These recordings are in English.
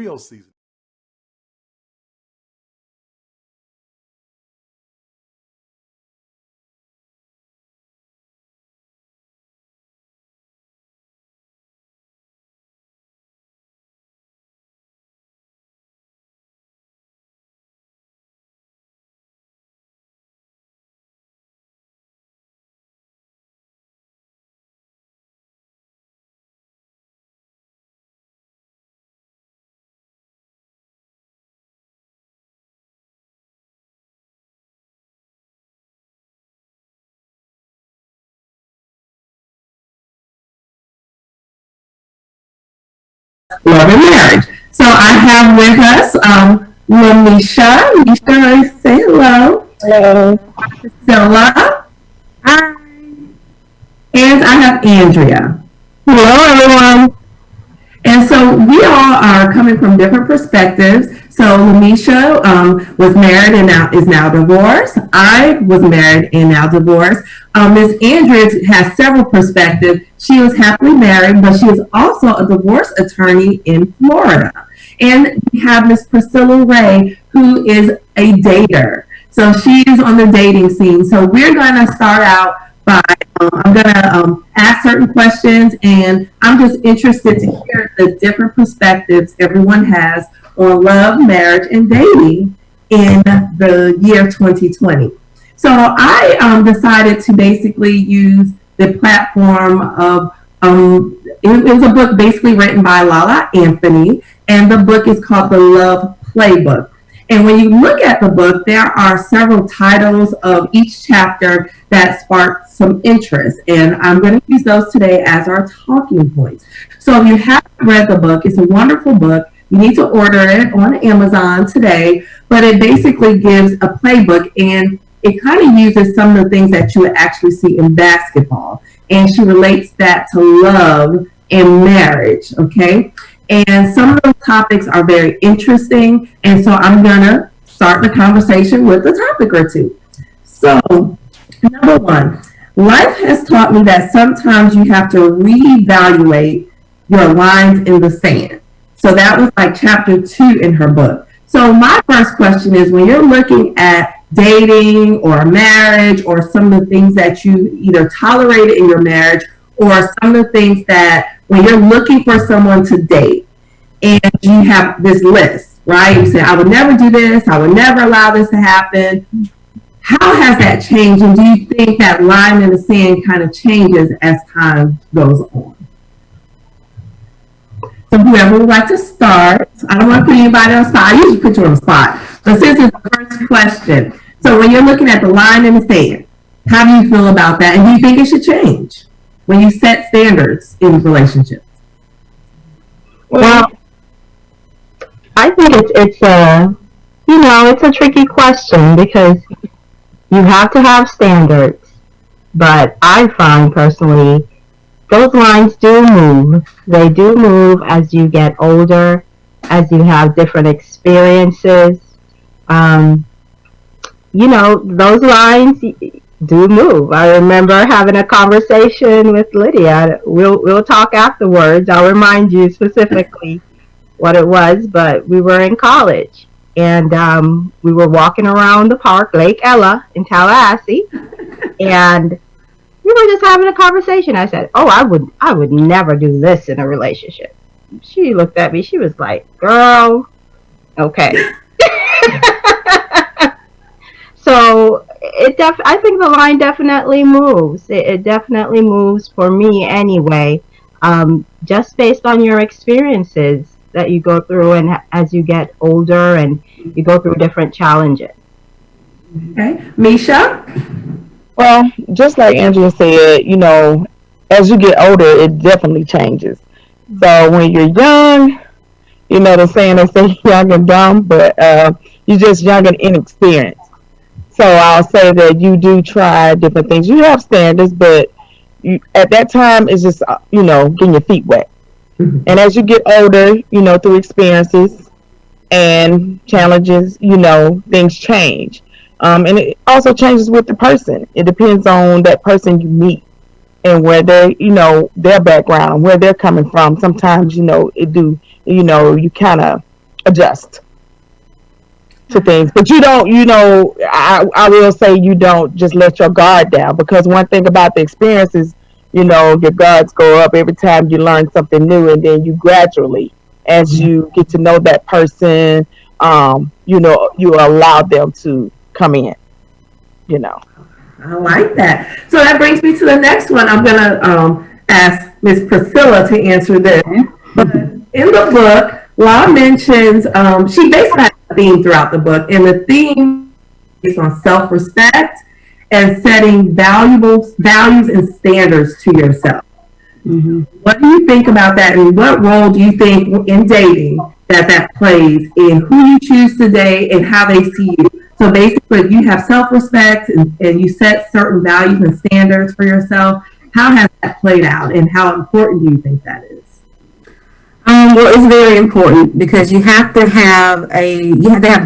Oreo season. Love and Marriage. So I have with us Lamisha. Lamisha, say hello. Hello. Priscilla. Hi. And I have Andrea. Hello, everyone. And so we all are coming from different perspectives. So Lamisha was married and now is now divorced. I was married and now divorced. Ms. Andrews has several perspectives. She was happily married, but she is also a divorce attorney in Florida. And we have Ms. Priscilla Ray, who is a dater. So she is on the dating scene. So we're going to start out by I'm going to ask certain questions, and I'm just interested to hear the different perspectives everyone has on love, marriage, and dating in the year 2020. So I decided to basically use the platform of, it was a book basically written by Lala Anthony, and the book is called The Love Playbook. And when you look at the book, there are several titles of each chapter that spark some interest. And I'm going to use those today as our talking points. So if you haven't read the book, it's a wonderful book. You need to order it on Amazon today. But it basically gives a playbook, and it kind of uses some of the things that you would actually see in basketball. And she relates that to love and marriage, okay? And some of those topics are very interesting. And so I'm going to start the conversation with a topic or two. So, number one, life has taught me that sometimes you have to reevaluate your lines in the sand. So that was like chapter 2 in her book. So my first question is, when you're looking at dating or marriage or some of the things that you either tolerated in your marriage or some of the things that when you're looking for someone to date and you have this list, right? You say, I would never do this. I would never allow this to happen. How has that changed? And do you think that line in the sand kind of changes as time goes on? So whoever would like to start, I don't want to put anybody on the spot. I usually put you on the spot. But since it's the first question, so when you're looking at the line in the sand, how do you feel about that? And do you think it should change when you set standards in relationships? Well, I think it's a tricky question because you have to have standards, but I find personally those lines do move. They do move as you get older, as you have different experiences. Those lines do move. I remember having a conversation with Lydia. We'll talk afterwards. I'll remind you specifically what it was, but we were in college and we were walking around the park, Lake Ella in Tallahassee, and we were just having a conversation. I said, "Oh, I would never do this in a relationship." She looked at me. She was like, "Girl, okay." So I think the line definitely moves. It definitely moves for me anyway, just based on your experiences that you go through and as you get older and you go through different challenges. Okay. Misha? Well, just like Angela said, as you get older, it definitely changes. So when you're young, the saying they say young and dumb, but you're just young and inexperienced. So I'll say that you do try different things. You have standards, but at that time, it's just, getting your feet wet. Mm-hmm. And as you get older, through experiences and challenges, things change. And it also changes with the person. It depends on that person you meet and where they, their background, where they're coming from. Sometimes, you kind of adjust to things. But you don't, I will say you don't just let your guard down, because one thing about the experience is, your guards go up every time you learn something new, and then you gradually, as you get to know that person, you allow them to come in. I like that. So that brings me to the next one. I'm going to ask Miss Priscilla to answer this. But in the book, Law mentions, she basically has a theme throughout the book, and the theme is on self-respect and setting values and standards to yourself. Mm-hmm. What do you think about that, and what role do you think in dating that plays in who you choose to date and how they see you? So basically, you have self-respect and you set certain values and standards for yourself. How has that played out, and how important do you think that is? Well, it's very important, because you have to have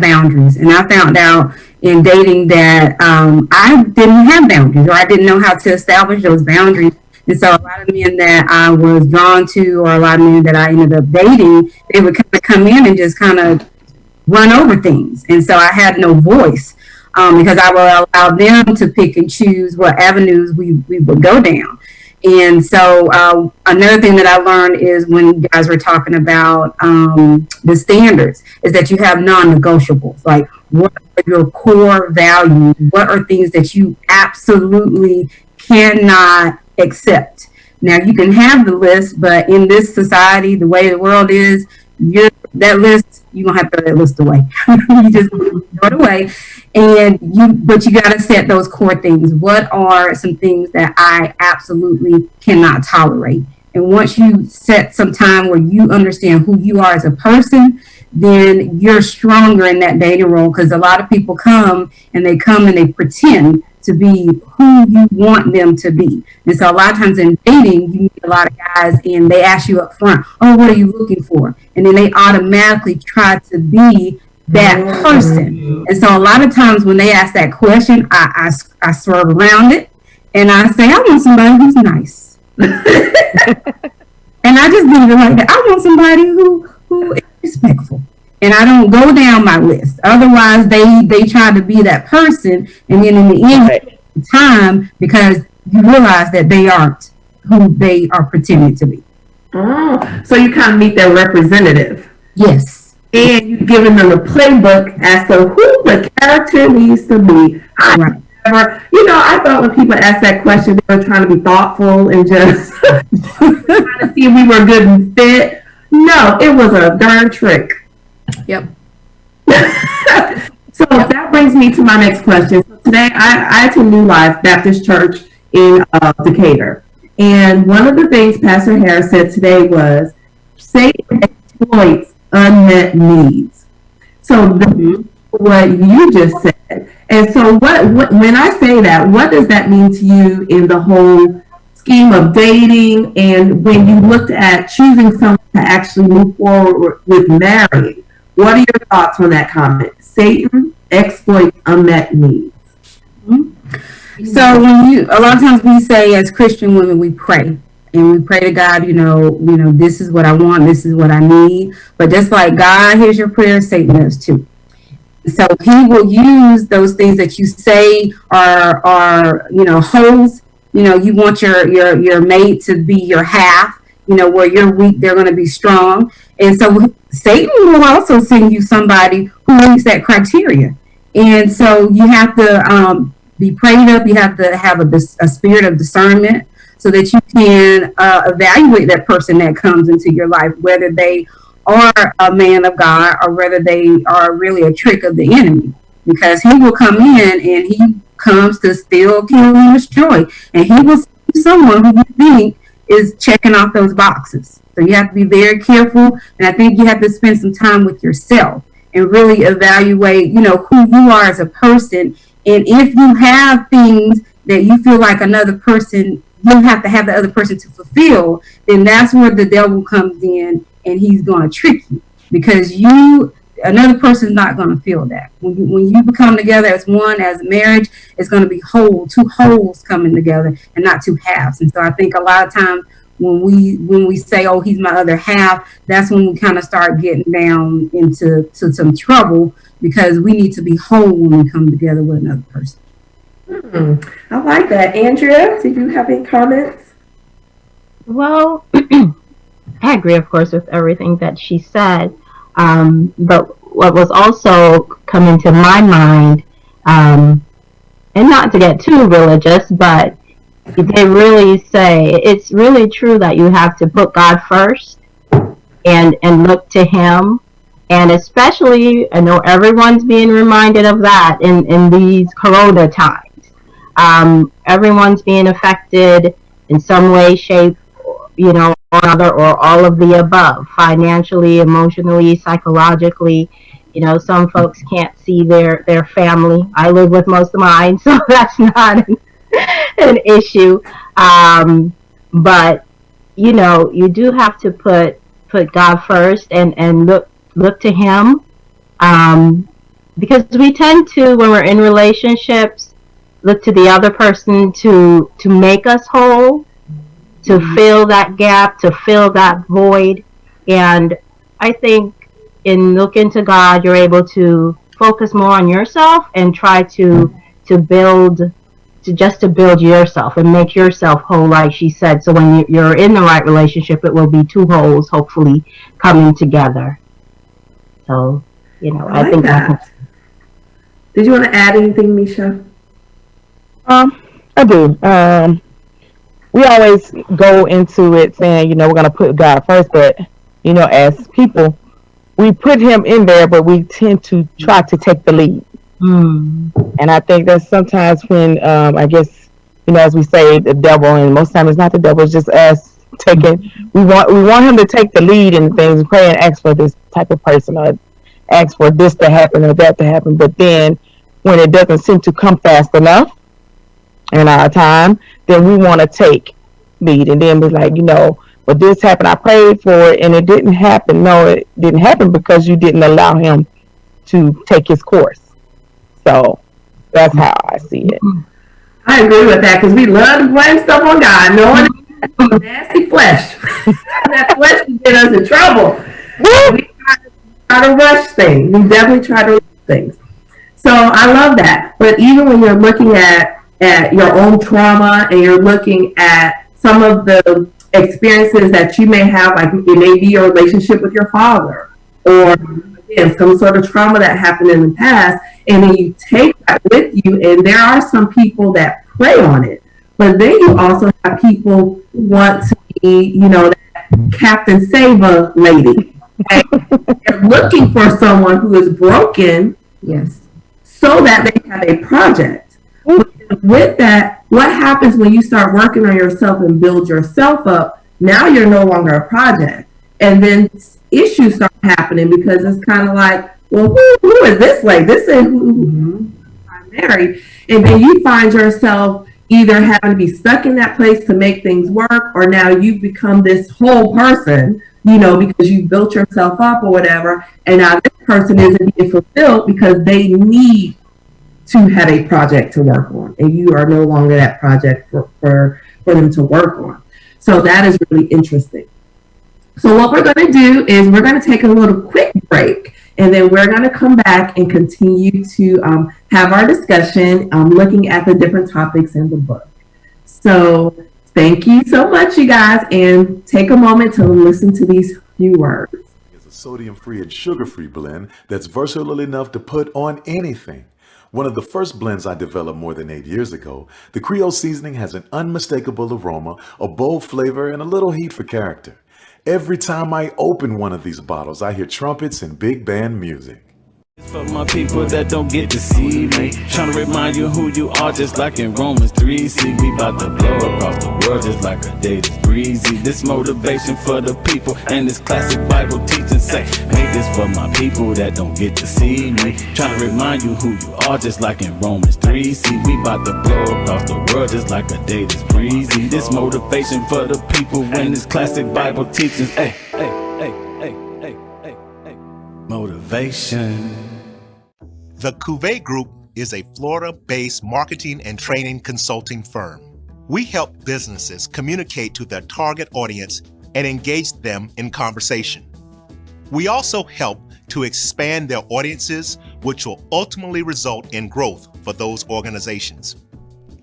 boundaries. And I found out in dating that I didn't have boundaries, or I didn't know how to establish those boundaries. And so a lot of men that I was drawn to, or a lot of men that I ended up dating, they would kind of come in and just kind of run over things. And so I had no voice, because I would allow them to pick and choose what avenues we would go down. And so another thing that I learned is, when you guys were talking about the standards, is that you have non-negotiables. Like, what are your core values? What are things that you absolutely cannot accept? Now, you can have the list, but in this society, the way the world is, you're going to have to throw that list away. You just throw it away. But you got to set those core things. What are some things that I absolutely cannot tolerate? And once you set some time where you understand who you are as a person, then you're stronger in that dating role. Because a lot of people come and they pretend to be who you want them to be. And so a lot of times in dating, you meet a lot of guys and they ask you up front, oh, what are you looking for? And then they automatically try to be that person. And so a lot of times when they ask that question, I swerve around it and I say, I want somebody who's nice. And I just leave it like that. I want somebody who is respectful. And I don't go down my list. Otherwise, they try to be that person, and then in the end, time, because you realize that they aren't who they are pretending to be. Oh, so you kind of meet their representative. Yes. And you've given them a playbook as to who the character needs to be. I thought when people asked that question, they were trying to be thoughtful and just trying to see if we were good and fit. No, it was a darn trick. Yep. So that brings me to my next question. So today, I attend New Life Baptist Church in Decatur. And one of the things Pastor Harris said today was, Satan exploits unmet needs. So what you just said. And so what when I say that, what does that mean to you in the whole scheme of dating, and when you looked at choosing someone to actually move forward with marrying? What are your thoughts on that comment? Satan exploits unmet needs. Mm-hmm. So a lot of times we say, as Christian women, we pray. And we pray to God, this is what I want, this is what I need. But just like God hears your prayers, Satan does too. So he will use those things that you say are holes. You want your mate to be your half. Where you're weak, they're going to be strong. And so Satan will also send you somebody who meets that criteria. And so you have to be prayed up. You have to have a spirit of discernment, so that you can evaluate that person that comes into your life, whether they are a man of God or whether they are really a trick of the enemy. Because he will come in and he comes to steal, kill, and destroy. And he will see someone who you think is checking off those boxes. So you have to be very careful. And I think you have to spend some time with yourself and really evaluate, who you are as a person. And if you have things that you feel like another person, you have to have the other person to fulfill, then that's where the devil comes in and he's going to trick you, because another person is not going to feel that. When you become together as one, as a marriage, it's going to be two wholes coming together and not two halves. And so I think a lot of times when we say, oh, he's my other half, that's when we kind of start getting down into some trouble, because we need to be whole when we come together with another person. I like that. Andrea, did you have any comments? Well, I agree, of course, with everything that she said. But what was also coming to my mind, and not to get too religious, but they really say it's really true that you have to put God first and look to Him. And especially, I know everyone's being reminded of that in these Corona times. Everyone's being affected in some way, shape, or another, or all of the above, financially, emotionally, psychologically. Some folks can't see their family. I live with most of mine, so that's not an issue. But you do have to put God first and look to Him, because we tend to, when we're in relationships, look to the other person to make us whole, to fill that gap, to fill that void. And I think in looking to God, you're able to focus more on yourself and try to build, to build yourself and make yourself whole, like she said. So when you're in the right relationship, it will be two wholes, hopefully, coming together. So, I think that. Did you want to add anything, Misha? I do. We always go into it saying, we're going to put God first, but, as people, we put Him in there, but we tend to try to take the lead. And I think that sometimes when, I guess, as we say, the devil, and most times it's not the devil, it's just us taking, we want Him to take the lead in things, pray and ask for this type of person, or ask for this to happen or that to happen. But then when it doesn't seem to come fast enough in our time, then we want to take lead and then be like, but this happened, I prayed for it and it didn't happen. No, it didn't happen because you didn't allow Him to take His course. So that's how I see it. I agree with that, because we love to blame stuff on God, knowing that nasty flesh. That flesh can get us in trouble. We try to rush things. We definitely try to rush things. So I love that. But even when you're looking at your own trauma, and you're looking at some of the experiences that you may have, like it may be your relationship with your father, or again, some sort of trauma that happened in the past, and then you take that with you, and there are some people that prey on it, but then you also have people who want to be, that Captain Save-A lady. Okay? They're looking for someone who is broken, Yes, so that they have a project. With that, what happens when you start working on yourself and build yourself up? Now you're no longer a project. And then issues start happening, because it's kind of like, well, who is this lady? This is who I'm married. And then you find yourself either having to be stuck in that place to make things work, or now you've become this whole person, because you built yourself up or whatever. And now this person isn't being fulfilled because they need to have a project to work on, and you are no longer that project for them to work on. So that is really interesting. So what we're going to do is we're going to take a little quick break, and then we're going to come back and continue to have our discussion, looking at the different topics in the book. So thank you so much, you guys, and take a moment to listen to these few words. It's a sodium-free and sugar-free blend that's versatile enough to put on anything. One of the first blends I developed more than 8 years ago, the Creole seasoning has an unmistakable aroma, a bold flavor, and a little heat for character. Every time I open one of these bottles, I hear trumpets and big band music. For my people that don't get to see me, trying to remind you who you are, just like in Romans 3. See, we about to blow across the world just like a day that's breezy. This motivation for the people and this classic Bible teaching say, make this for my people that don't get to see me, trying to remind you who you are, just like in Romans 3. See, we about to blow across the world just like a day that's breezy. This motivation for the people and this classic Bible teaching, hey, motivation. The Cuvée Group is a Florida-based marketing and training consulting firm. We help businesses communicate to their target audience and engage them in conversation. We also help to expand their audiences, which will ultimately result in growth for those organizations.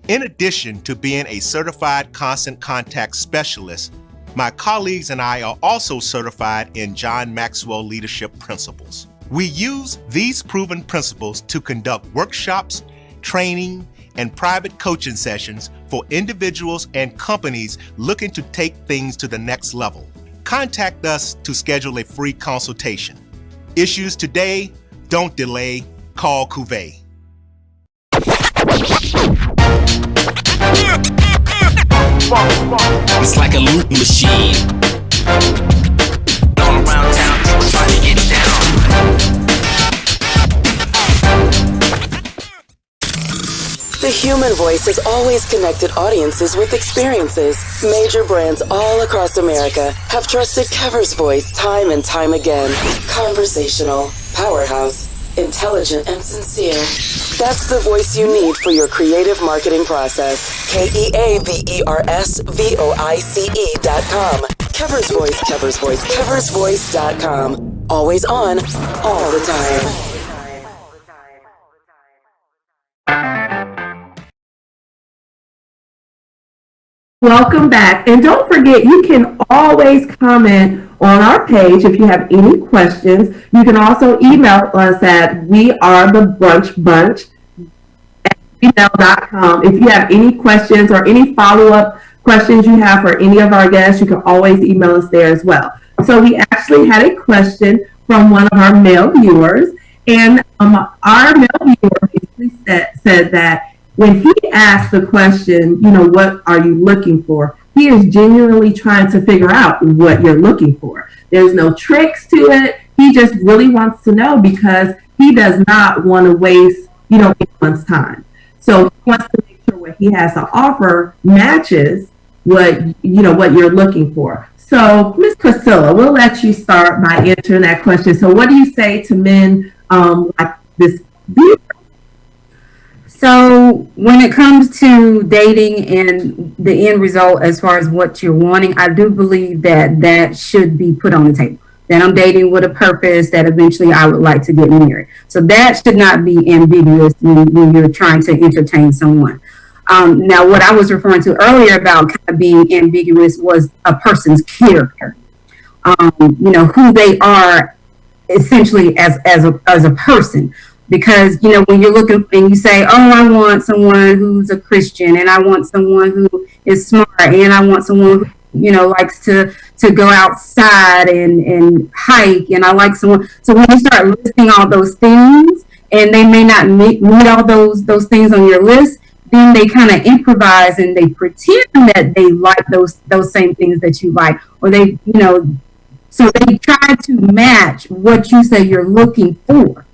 In addition to being a certified constant contact specialist, my colleagues and I are also certified in John Maxwell Leadership Principles. We use these proven principles to conduct workshops, training, and private coaching sessions for individuals and companies looking to take things to the next level. Contact us to schedule a free consultation. Issues today, don't delay, call Cuvée. It's like a loop machine. All around town, people trying to get down. The human voice has always connected audiences with experiences. Major brands all across America have trusted Kever's voice time and time again. Conversational, powerhouse, intelligent, and sincere. That's the voice you need for your creative marketing process. KeversVoice.com. Kever's Voice, Kever's Voice, KeversVoice.com. Always on, all the time. Welcome back. And don't forget, you can always comment on our page if you have any questions. You can also email us at wearethebrunchbunch@gmail.com. If you have any questions or any follow-up questions you have for any of our guests, you can always email us there as well. So we actually had a question from one of our male viewers, and our male viewer basically said that when he asked the question, what are you looking for? He is genuinely trying to figure out what you're looking for. There's no tricks to it. He just really wants to know because he does not want to waste, anyone's time. So he wants to make sure what he has to offer matches what you're looking for. So, Ms. Priscilla, we'll let you start by answering that question. So what do you say to men like this viewer? So when it comes to dating and the end result as far as what you're wanting, I do believe that should be put on the table. That I'm dating with a purpose, that eventually I would like to get married. So that should not be ambiguous when you're trying to entertain someone. Now, what I was referring to earlier about kind of being ambiguous was a person's character. Who they are essentially as a person. Because, when you're looking and you say, oh, I want someone who's a Christian, and I want someone who is smart, and I want someone who, likes to go outside and hike, and I like someone. So when you start listing all those things, and they may not meet all those things on your list, then they kind of improvise and they pretend that they like those same things that you like, or they, so they try to match what you say you're looking for.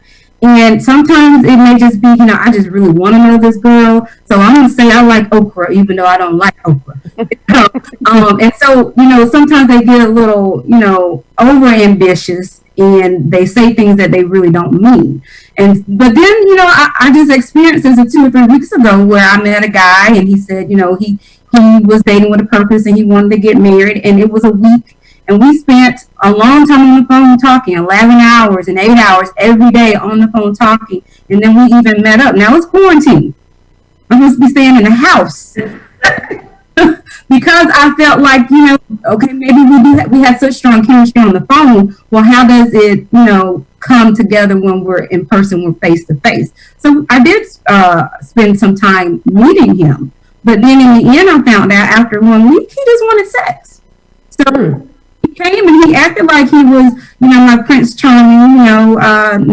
And sometimes it may just be, I just really want to know this girl, so I'm going to say I like okra, even though I don't like okra. And so, sometimes they get a little, over ambitious, and they say things that they really don't mean. But then, I just experienced this 2 or 3 weeks ago where I met a guy, and he said, he was dating with a purpose, and he wanted to get married, and it was a week. And we spent a long time on the phone talking, 11 hours and 8 hours every day on the phone talking. And then we even met up. Now it's quarantine. I'm supposed to be staying in the house. Because I felt like, okay, maybe we had such strong chemistry on the phone. Well, how does it, come together when we're in person, we're face to face? So I did spend some time meeting him. But then in the end, I found out after 1 week, he just wanted sex. So came and he acted like he was, my Prince Charming,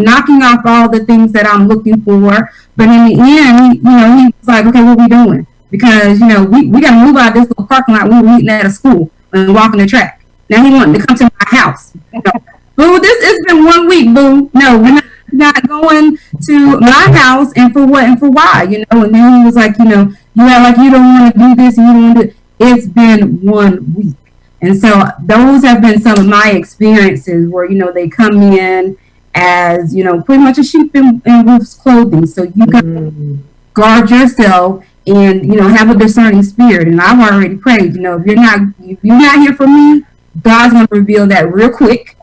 knocking off all the things that I'm looking for. But in the end, he was like, okay, what are we doing? Because, we got to move out of this little parking lot. We were meeting at a school and walking the track. Now he wanted to come to my house. Boo, it's been 1 week, boo. No, we're not going to my house, and for what and for why, And then he was like, you act like you don't want to do this and you don't want to do it. It's been 1 week. And so those have been some of my experiences where, they come in as, pretty much a sheep in wolf's clothing. So you got to guard yourself and have a discerning spirit. And I've already prayed. If you're not here for me, God's gonna reveal that real quick.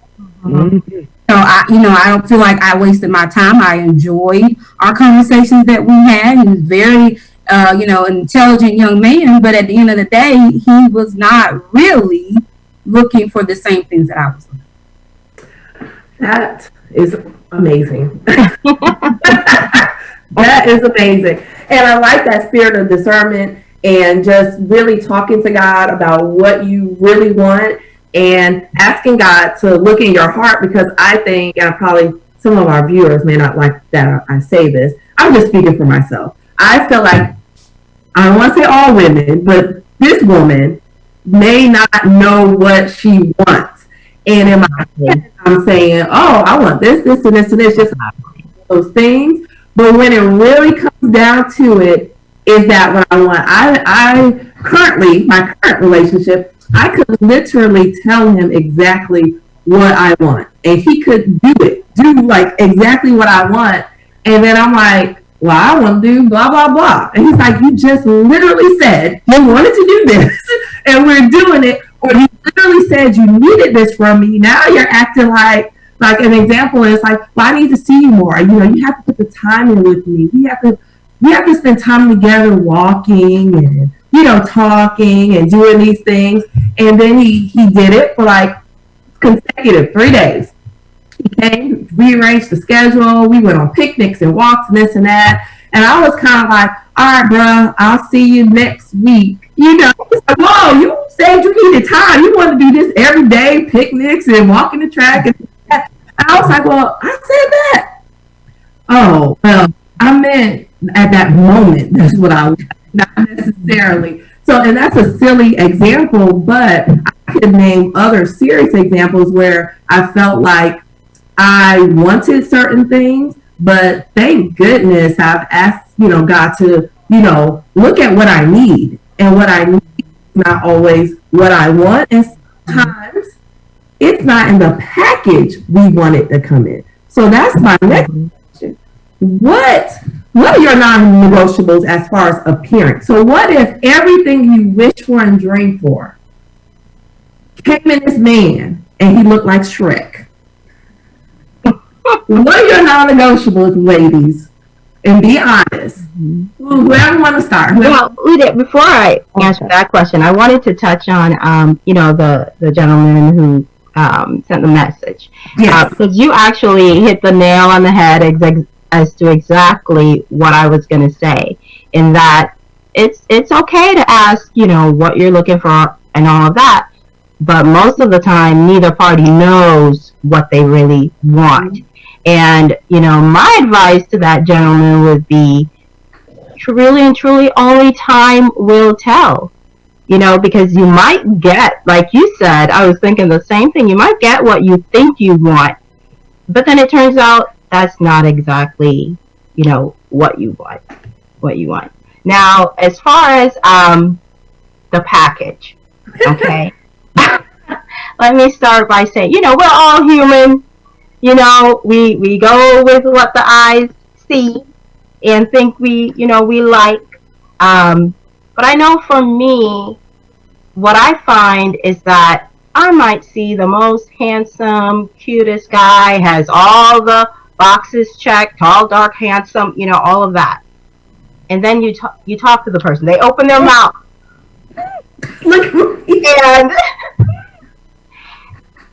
Mhm. So I don't feel like I wasted my time. I enjoyed our conversations that we had. He was very, intelligent young man. But at the end of the day, he was not really looking for the same things that I was looking That is amazing. That is amazing. And I like that spirit of discernment and just really talking to God about what you really want and asking God to look in your heart, because I think, and probably some of our viewers may not like that I say this, I'm just speaking for myself. I feel like, I don't want to say all women, but this woman may not know what she wants. And in my head, I'm saying, oh, I want this, this, and this, and this, just those things. But when it really comes down to it, is that what I want? I currently, my current relationship, I could literally tell him exactly what I want. And he could do like exactly what I want. And then I'm like, well, I want to do blah, blah, blah. And he's like, you just literally said you wanted to do this and we're doing it. Or you literally said you needed this from me. Now you're acting like an example is like, well, I need to see you more. You have to put the time in with me. We have to spend time together walking and, talking and doing these things. And then he did it for like consecutive 3 days. He came, rearranged the schedule. We went on picnics and walks and this and that. And I was kind of like, all right, bro, I'll see you next week. It's like, whoa, you said you needed time. You want to do this every day, picnics and walking the track. And I was like, well, I said that. Oh, well, I meant at that moment, that's what I was, not necessarily. So, and that's a silly example, but I could name other serious examples where I felt like I wanted certain things, but thank goodness I've asked, God to, look at what I need, and what I need is not always what I want. And sometimes it's not in the package we want it to come in. So that's my next question. What are your non-negotiables as far as appearance? So what if everything you wish for and dream for came in this man and he looked like Shrek? What are your non-negotiables, ladies? And be honest. Whoever want to start. Well, Lydia, before I answer that question, I wanted to touch on, the gentleman who sent the message. Yes. Because you actually hit the nail on the head as to exactly what I was going to say, in that it's okay to ask, what you're looking for and all of that, but most of the time, neither party knows what they really want. And, my advice to that gentleman would be, really and truly, only time will tell. Because you might get, like you said, I was thinking the same thing, you might get what you think you want, but then it turns out that's not exactly, what you want. Now, as far as the package, okay, let me start by saying, we're all human. We go with what the eyes see and think we like. But I know for me, what I find is that I might see the most handsome, cutest guy, has all the boxes checked, tall, dark, handsome, all of that. And then you talk to the person. They open their mouth.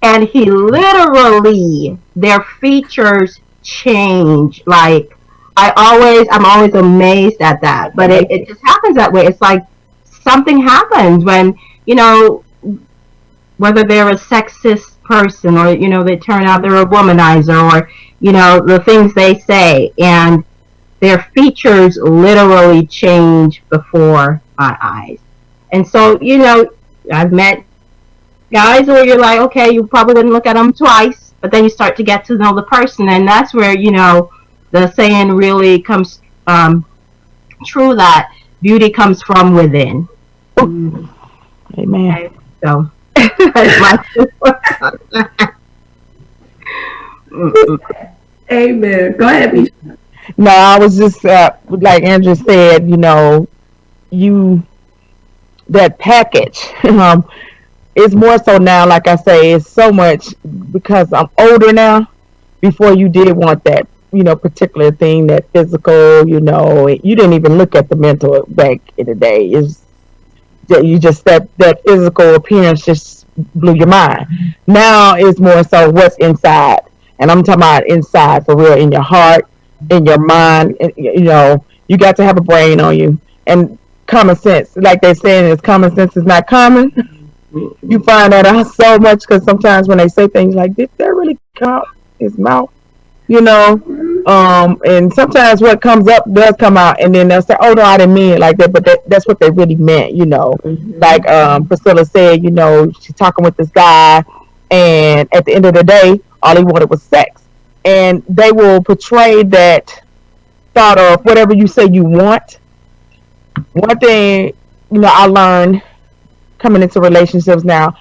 And he literally, their features change. Like, I'm always amazed at that. But it just happens that way. It's like something happens when, whether they're a sexist person or, they turn out they're a womanizer, or, the things they say, and their features literally change before my eyes. And so, I've met guys where you're like, okay, you probably wouldn't look at them twice, but then you start to get to know the person, and that's where, the saying really comes true, that beauty comes from within. Amen. Okay, so that's my Amen. Go ahead, Misha. No, I was just like Andrew said, you that package. It's more so now, like I say, it's so much because I'm older now. Before you did want that, particular thing, that physical, you didn't even look at the mental back in the day. Is that you just that physical appearance just blew your mind. Now it's more so what's inside, and I'm talking about inside for real, in your heart, in your mind. You got to have a brain on you and common sense. Like they're saying, is common sense is not common. You find that out so much because sometimes when they say things like, "Did that really come out his mouth?" you know. And sometimes what comes up does come out, and then they'll say, "Oh no, I didn't mean it like that," but that's what they really meant. Like Priscilla said, she's talking with this guy, and at the end of the day, all he wanted was sex, and they will portray that thought of whatever you say you want. One thing, I learned coming into relationships now,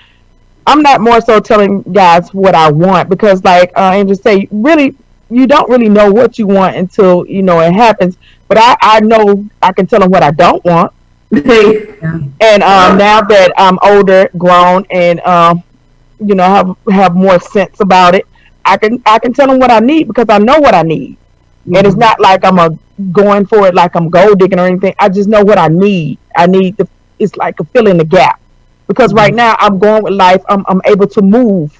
I'm not more so telling guys what I want because, like Angel say, really, you don't really know what you want until it happens. But I know I can tell them what I don't want. Yeah. And now that I'm older, grown, and have more sense about it, I can tell them what I need because I know what I need. And it's not like I'm going for it like I'm gold digging or anything. I just know what I need. It's like a fill in the gap. Because right now I'm going with life. I'm able to move,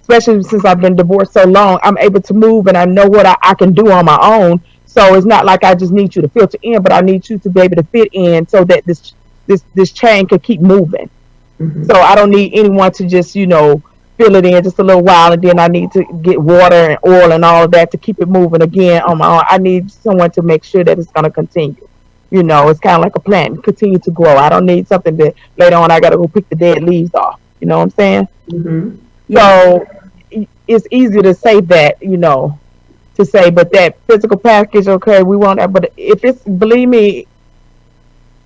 especially since I've been divorced so long. I'm able to move, and I know what I can do on my own. So it's not like I just need you to filter in, but I need you to be able to fit in so that this chain can keep moving. So I don't need anyone to just fill it in just a little while, and then I need to get water and oil and all of that to keep it moving again on my own. I need someone to make sure that it's going to continue. It's kind of like a plant, continue to grow. I don't need something that later on I got to go pick the dead leaves off. You know what I'm saying? So it's easy to say that, but that physical package, okay, we want that. But if it's, believe me,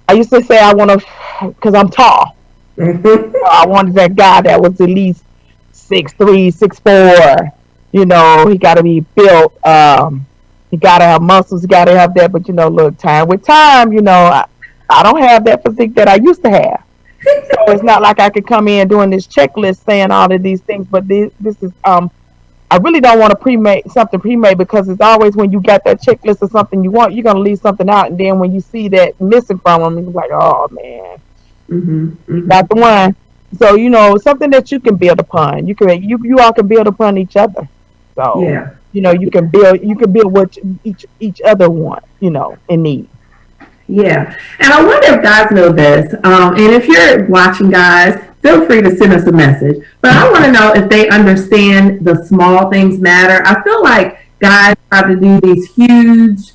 I used to say I want to, because I'm tall. I wanted that guy that was at least 6'3", 6'4". He got to be built. He got to have muscles. He got to have that. But look, time with time, I don't have that physique that I used to have. So it's not like I could come in doing this checklist saying all of these things. But this is I really don't want to pre-made because it's always when you got that checklist of something you want, you're gonna leave something out, and then when you see that missing from them, it's like, oh man, got the one. So something that you can build upon. You all can build upon each other. So Yeah. you can build what each other want, and need. Yeah. And I wonder if guys know this. And if you're watching, guys, feel free to send us a message. But I want to know if they understand the small things matter. I feel like guys try to do these huge,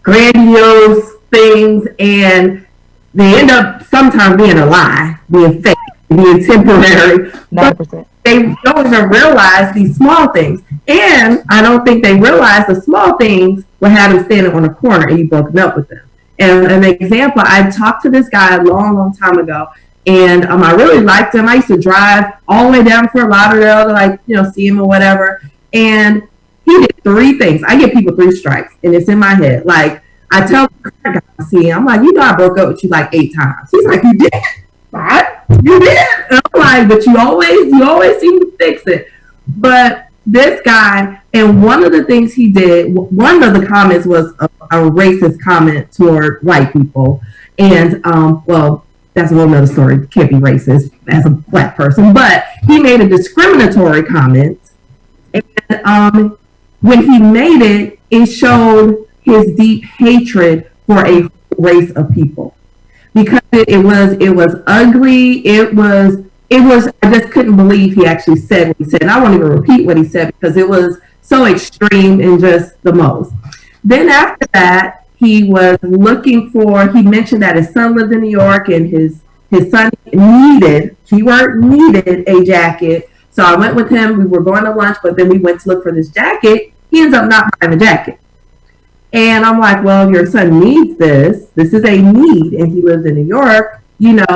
grandiose things, and they end up sometimes being a lie, being fake, being temporary. 9%. They don't even realize these small things. And I don't think they realize the small things will have them standing on a corner and you broken up with them. And an example, I talked to this guy a long, long time ago, and I really liked him. I used to drive all the way down to Fort Lauderdale to, like, see him or whatever. And he did 3 things. I give people 3 strikes, and it's in my head. Like, I tell the guy I see him, I'm like, I broke up with you like 8 times. He's like, you did? What? You did? And I'm like, but you always seem to fix it. But this guy, and one of the things he did, one of the comments was a racist comment toward white people. And, well, that's a whole nother story. Can't be racist as a black person. But he made a discriminatory comment. And when he made it, it showed his deep hatred for a race of people. Because it was ugly. It was, I just couldn't believe he actually said what he said. And I won't even repeat what he said because it was so extreme and just the most. Then after that, he mentioned that his son lived in New York and his son needed, keyword needed, a jacket. So I went with him. We were going to lunch, but then we went to look for this jacket. He ends up not buying the jacket. And I'm like, well, your son needs this. This is a need. And he lives in New York, And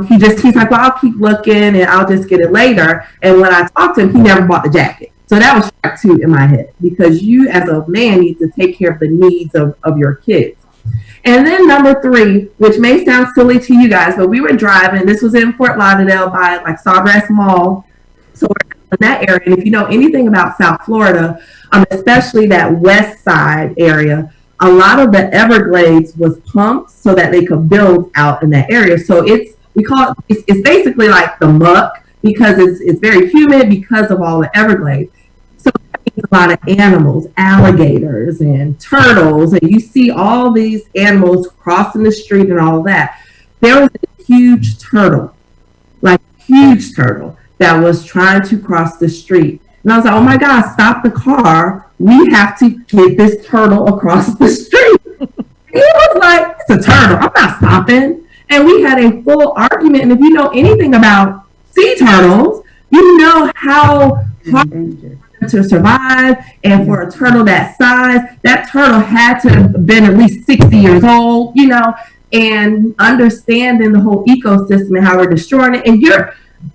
he's like, well, I'll keep looking and I'll just get it later. And when I talked to him, he never bought the jacket. So that was strike 2 in my head, because you as a man need to take care of the needs of your kids. And then number 3, which may sound silly to you guys, but we were driving. This was in Fort Lauderdale by like Sawgrass Mall. So we're in that area. And if you know anything about South Florida, especially that west side area, a lot of the Everglades was pumped so that they could build out in that area. So we call it's basically like the muck because it's very humid because of all the Everglades. So that means a lot of animals, alligators and turtles, and you see all these animals crossing the street and all that. There was a huge turtle, that was trying to cross the street. And I was like, oh my God, stop the car. We have to get this turtle across the street. He was like, it's a turtle. I'm not stopping. And we had a full argument. And if you know anything about sea turtles, you know how hard to survive. And for a turtle that size, that turtle had to have been at least 60 years old, and understanding the whole ecosystem and how we're destroying it. And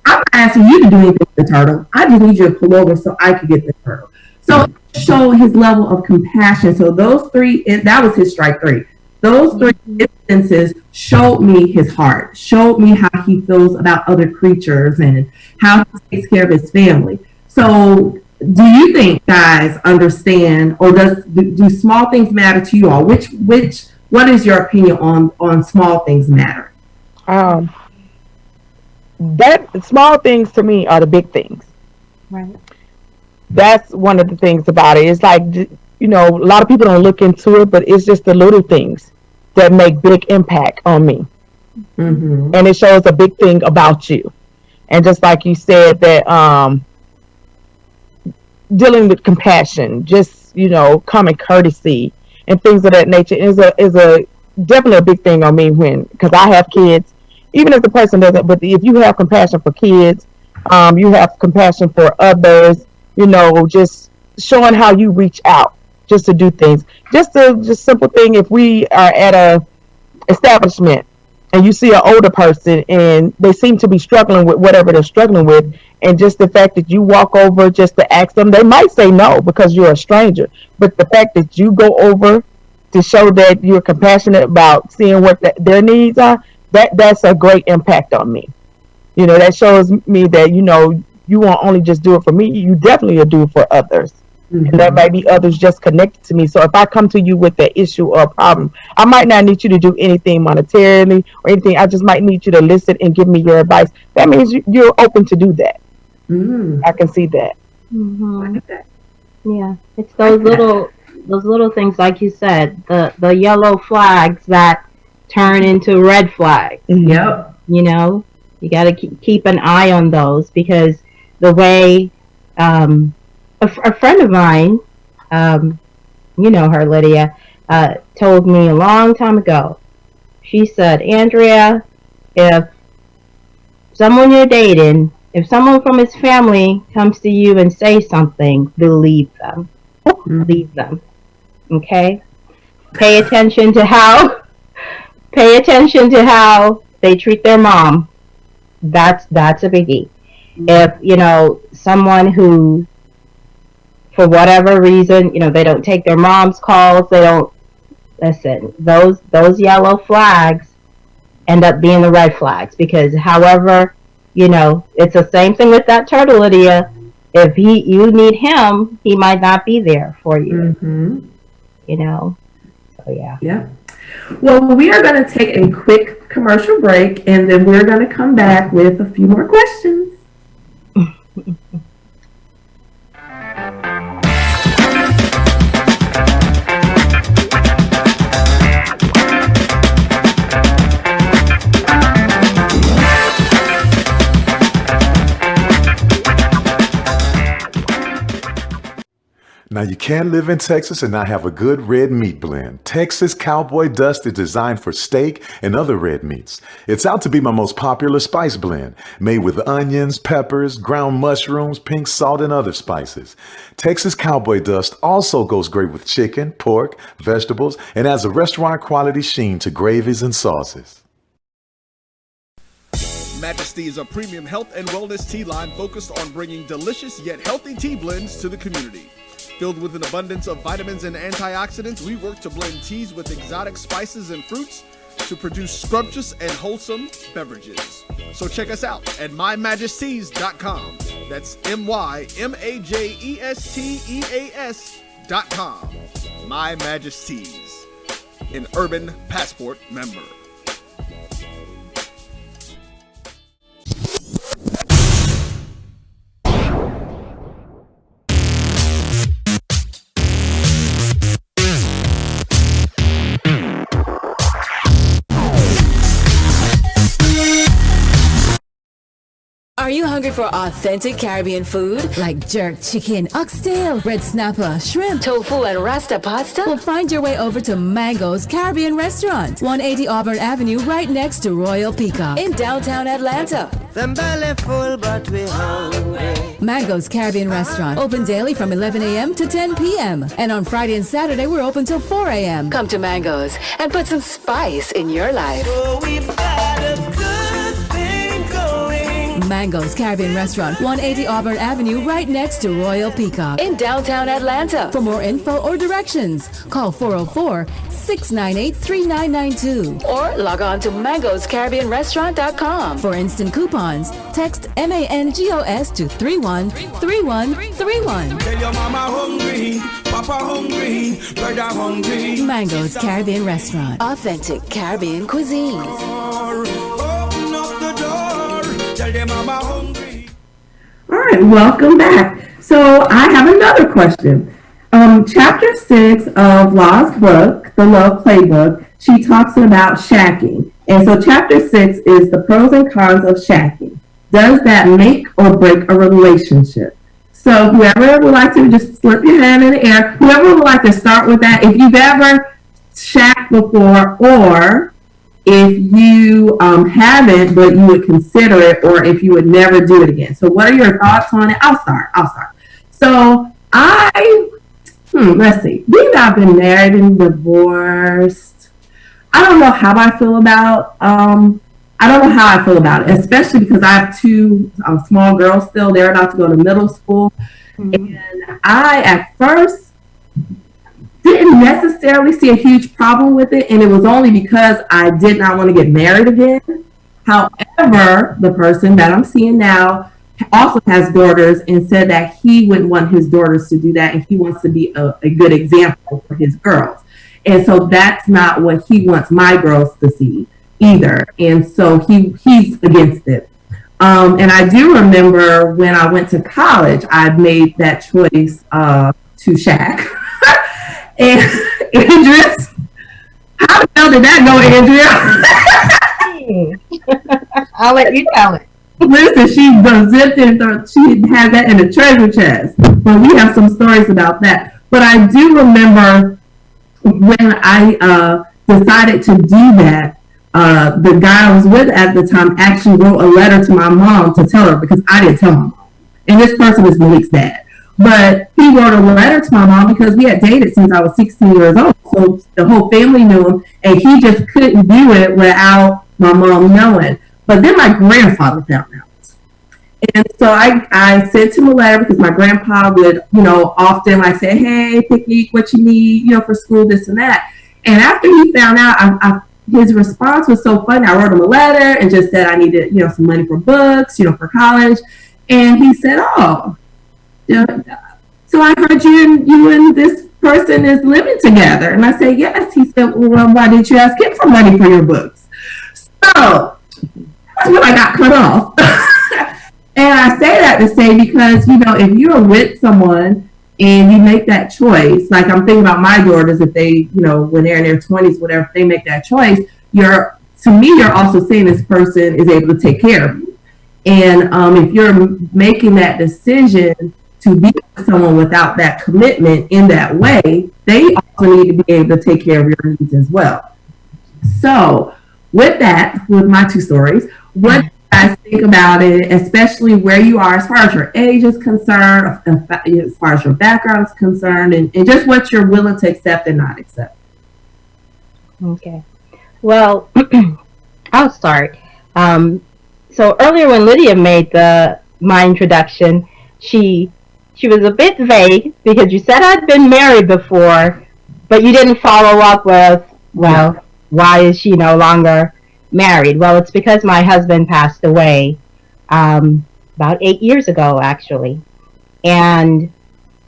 I'm not asking you to do anything with the turtle. I just need you to pull over so I could get the turtle. So show his level of compassion. So those 3, that was his strike 3. Those 3 instances showed me his heart, showed me how he feels about other creatures and how he takes care of his family. So do you think guys understand, or do small things matter to you all? What is your opinion on small things matter? That small things to me are the big things. Right. That's one of the things about it. It's like, a lot of people don't look into it, but it's just the little things that make big impact on me. Mm-hmm. And it shows a big thing about you. And just like you said, that dealing with compassion, just, common courtesy and things of that nature is definitely a big thing on me because I have kids. Even if the person doesn't, but if you have compassion for kids, you have compassion for others, just showing how you reach out just to do things. Just simple thing. If we are at a establishment and you see an older person and they seem to be struggling with whatever they're struggling with, and just the fact that you walk over just to ask them, they might say no because you're a stranger. But the fact that you go over to show that you're compassionate about seeing what their needs are, that's a great impact on me. That shows me that, you won't only just do it for me, you definitely will do it for others. Mm-hmm. And there might be others just connected to me. So if I come to you with that issue or problem, I might not need you to do anything monetarily or anything. I just might need you to listen and give me your advice. That means you're open to do that. Mm-hmm. I can see that. Mm-hmm. I like that. Yeah, it's those little things, like you said, the yellow flags that turn into red flags. Yep. You got to keep an eye on those, because the way a friend of mine, her, Lydia, told me a long time ago. She said, Andrea, if someone you're dating, if someone from his family comes to you and say something, believe them. Believe them. Okay? Pay attention to how they treat their mom. That's a biggie. If, someone who, for whatever reason, they don't take their mom's calls, they don't listen, those yellow flags end up being the red flags, because however, it's the same thing with that turtle, Lydia. If you need him, he might not be there for you. Mm-hmm. So yeah. Yeah. Well, we are going to take a quick commercial break, and then we're going to come back with a few more questions. Now, you can't live in Texas and not have a good red meat blend. Texas Cowboy Dust is designed for steak and other red meats. It's out to be my most popular spice blend, made with onions, peppers, ground mushrooms, pink salt, and other spices. Texas Cowboy Dust also goes great with chicken, pork, vegetables, and adds a restaurant quality sheen to gravies and sauces. Majesty is a premium health and wellness tea line focused on bringing delicious yet healthy tea blends to the community. Filled with an abundance of vitamins and antioxidants, we work to blend teas with exotic spices and fruits to produce scrumptious and wholesome beverages. So check us out at mymajesties.com. That's MyMajesties.com. My Majesties, an Urban Passport member. Are you hungry for authentic Caribbean food like jerk chicken, oxtail, red snapper, shrimp, tofu, and rasta pasta? Well, find your way over to Mango's Caribbean Restaurant, 180 Auburn Avenue, right next to Royal Peacock in downtown Atlanta. Them belly full, but we hungry. Mango's Caribbean Restaurant, open daily from 11 a.m. to 10 p.m. And on Friday and Saturday, we're open till 4 a.m. Come to Mango's and put some spice in your life. So we've got a good thing going. Mango's Caribbean Restaurant, 180 Auburn Avenue, right next to Royal Peacock in downtown Atlanta. For more info or directions, call 404-698-3992 or log on to mangoscaribbeanrestaurant.com. For instant coupons, text MANGOS to 313131. Tell your mama hungry, papa hungry, brother hungry. Mango's Caribbean Restaurant, authentic Caribbean cuisines. Open up the door, tell your mama hungry. All right, welcome back. So I have another question. Chapter 6 of Law's book, The Love Playbook, she talks about shacking. And so chapter 6 is the pros and cons of shacking. Does that make or break a relationship? So whoever would like to just slip your hand in the air, whoever would like to start with that, if you've ever shacked before, or if you haven't, but you would consider it, or if you would never do it again. So what are your thoughts on it? I'll start. So let's see. Being that I've been married and divorced, I don't know how I feel about it, especially because I have two small girls still. They're about to go to middle school. Mm-hmm. And I, at first, didn't necessarily see a huge problem with it, and it was only because I did not want to get married again. However, the person that I'm seeing now also has daughters and said that he wouldn't want his daughters to do that, and he wants to be a good example for his girls. And so that's not what he wants my girls to see either. And so he's against it. And I do remember when I went to college, I made that choice to shack. And Andrea, how the hell did that go, Andrea? I'll let you tell it. Listen, she zipped it. She had that in a treasure chest. But we have some stories about that. But I do remember when I decided to do that, the guy I was with at the time actually wrote a letter to my mom to tell her, because I didn't tell my mom. And this person is Malik's dad. But he wrote a letter to my mom because we had dated since I was 16 years old. So the whole family knew him, and he just couldn't do it without my mom knowing. But then my grandfather found out. And so I sent him a letter because my grandpa would, often say, hey, picnic, what you need, for school, this and that. And after he found out, his response was so funny. I wrote him a letter and just said I needed, some money for books, for college. And he said, oh, so I heard you and this person is living together. And I said, yes. He said, well, why didn't you ask him for money for your books? So that's when I got cut off. And I say that to say, because, if you're with someone and you make that choice, like I'm thinking about my daughters, if they, when they're in their 20s, whatever, if they make that choice, you're also saying this person is able to take care of you. And if you're making that decision to be with someone without that commitment in that way, they also need to be able to take care of your needs as well. So with my two stories, what do you guys think about it, especially where you are as far as your age is concerned, as far as your background is concerned, and just what you're willing to accept and not accept? Okay. Well, I'll start. So earlier when Lydia made my introduction, she she was a bit vague because you said I'd been married before, but you didn't follow up with, well, why is she no longer married? Well, it's because my husband passed away about 8 years ago, actually. And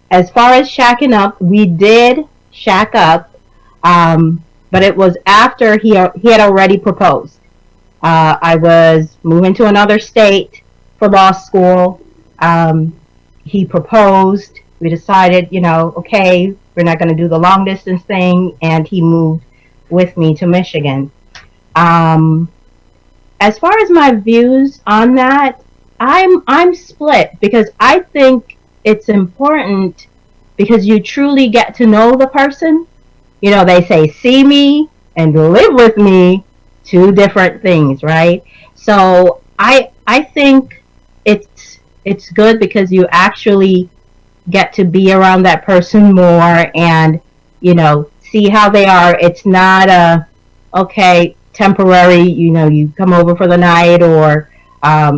as far as shacking up, we did shack up, but it was after he had already proposed. I was moving to another state for law school. He proposed. We decided, okay, we're not going to do the long distance thing, and he moved with me to Michigan. As far as my views on that, I'm split because I think it's important because you truly get to know the person. They say see me and live with me, two different things, right? So I think it's good because you actually get to be around that person more and see how they are. It's not okay, temporary, you come over for the night or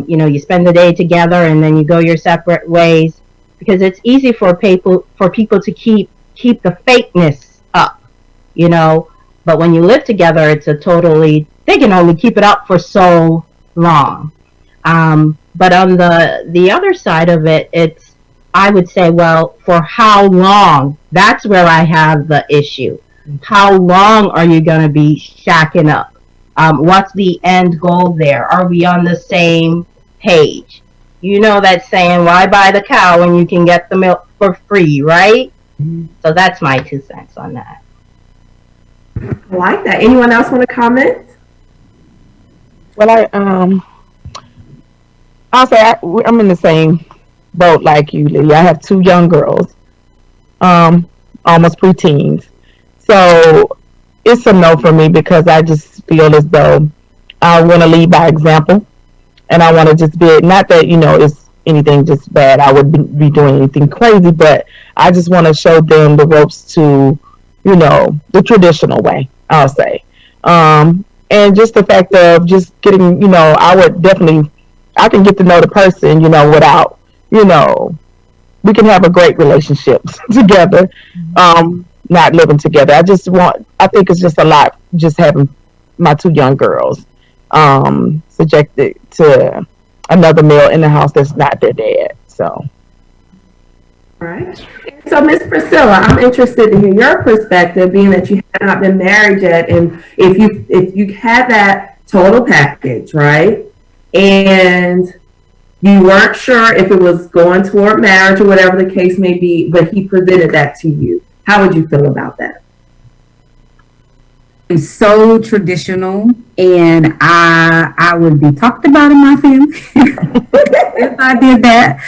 you spend the day together and then you go your separate ways, because it's easy for people to keep the fakeness up, but when you live together, they can only keep it up for so long. But on the other side of it, I would say, well, for how long? That's where I have the issue. How long are you going to be shacking up? What's the end goal there? Are we on the same page? That saying, why buy the cow when you can get the milk for free, right? Mm-hmm. So that's my 2 cents on that. I like that. Anyone else want to comment? Well, I'll say I'm in the same boat like you, Lydia. I have 2 young girls, almost preteens. So it's a no for me because I just feel as though I want to lead by example, and I want to just be, not that it's anything just bad, I would be doing anything crazy, but I just want to show them the ropes to the traditional way, I'll say. And just the fact of just getting, I can get to know the person, without, we can have a great relationship together, not living together. I think it's just a lot, just having my 2 young girls subjected to another male in the house that's not their dad. So. All right. So, Miss Priscilla, I'm interested to hear your perspective, being that you have not been married yet, and if you had that total package, right, and you weren't sure if it was going toward marriage or whatever the case may be, but he presented that to you, how would you feel about that? It's so traditional, and I would be talked about in my family if I did that.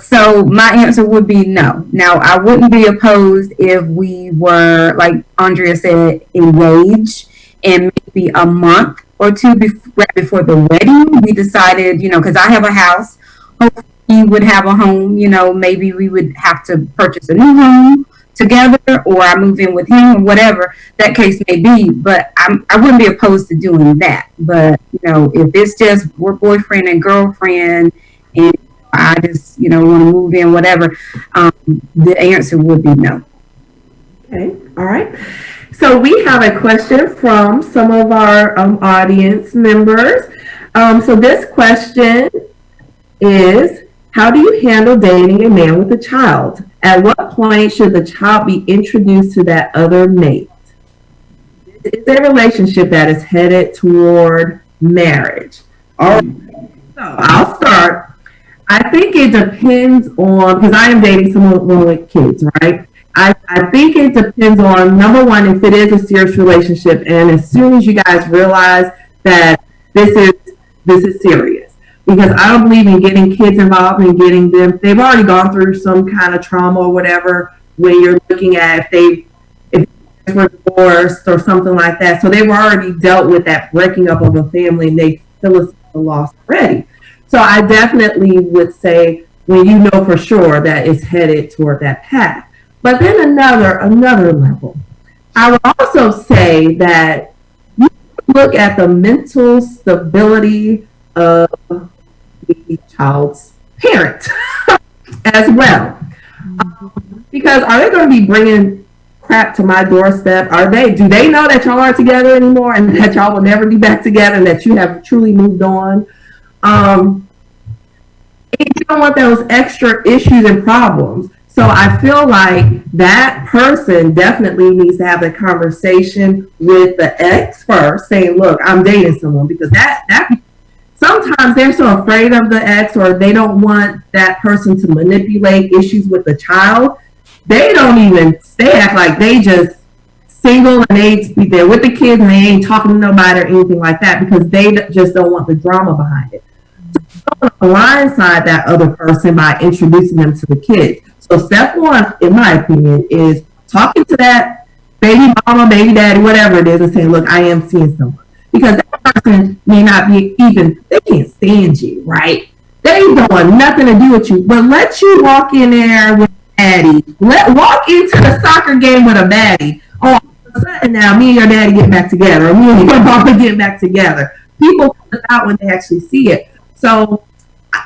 So my answer would be no. Now, I wouldn't be opposed if we were, like Andrea said, engaged, and maybe a month or 2 right before the wedding, we decided, because I have a house, hopefully he would have a home, maybe we would have to purchase a new home together, or I move in with him, or whatever that case may be. But I wouldn't be opposed to doing that. But if it's just we're boyfriend and girlfriend, and I just want to move in, whatever, the answer would be no. Okay, all right. So we have a question from some of our audience members. So this question is, how do you handle dating a man with a child? At what point should the child be introduced to that other mate? It's a relationship that is headed toward marriage. All right. So I'll start. I think it depends on, because I am dating someone with kids, right? I think it depends on, number one, if it is a serious relationship, and as soon as you guys realize that this is serious, because I don't believe in getting kids involved and getting them, they've already gone through some kind of trauma or whatever, when you're looking at if they were divorced or something like that, so they've already dealt with that breaking up of a family and they feel a loss already. So I definitely would say when you know for sure that it's headed toward that path. But then another level, I would also say that you look at the mental stability of the child's parent. as well. Because are they going to be bringing crap to my doorstep? Do they know that y'all aren't together anymore and that y'all will never be back together and that you have truly moved on? You don't want those extra issues and problems. So I feel like that person definitely needs to have a conversation with the ex first, saying, look, I'm dating someone, because that sometimes they're so afraid of the ex, or they don't want that person to manipulate issues with the child. They act like they just single and they're with the kids and they ain't talking to nobody or anything like that, because they just don't want the drama behind it. So blindside that other person by introducing them to the kids. So step one, in my opinion, is talking to that baby mama, baby daddy, whatever it is, and saying, look, I am seeing someone. Because that person may not be they can't stand you, right? They don't want nothing to do with you, but let you walk in there with a baddie. Walk into the soccer game with a baddie. Oh, all of a sudden now, me and your daddy get back together, or me and your mama get back together. People put it out when they actually see it. So,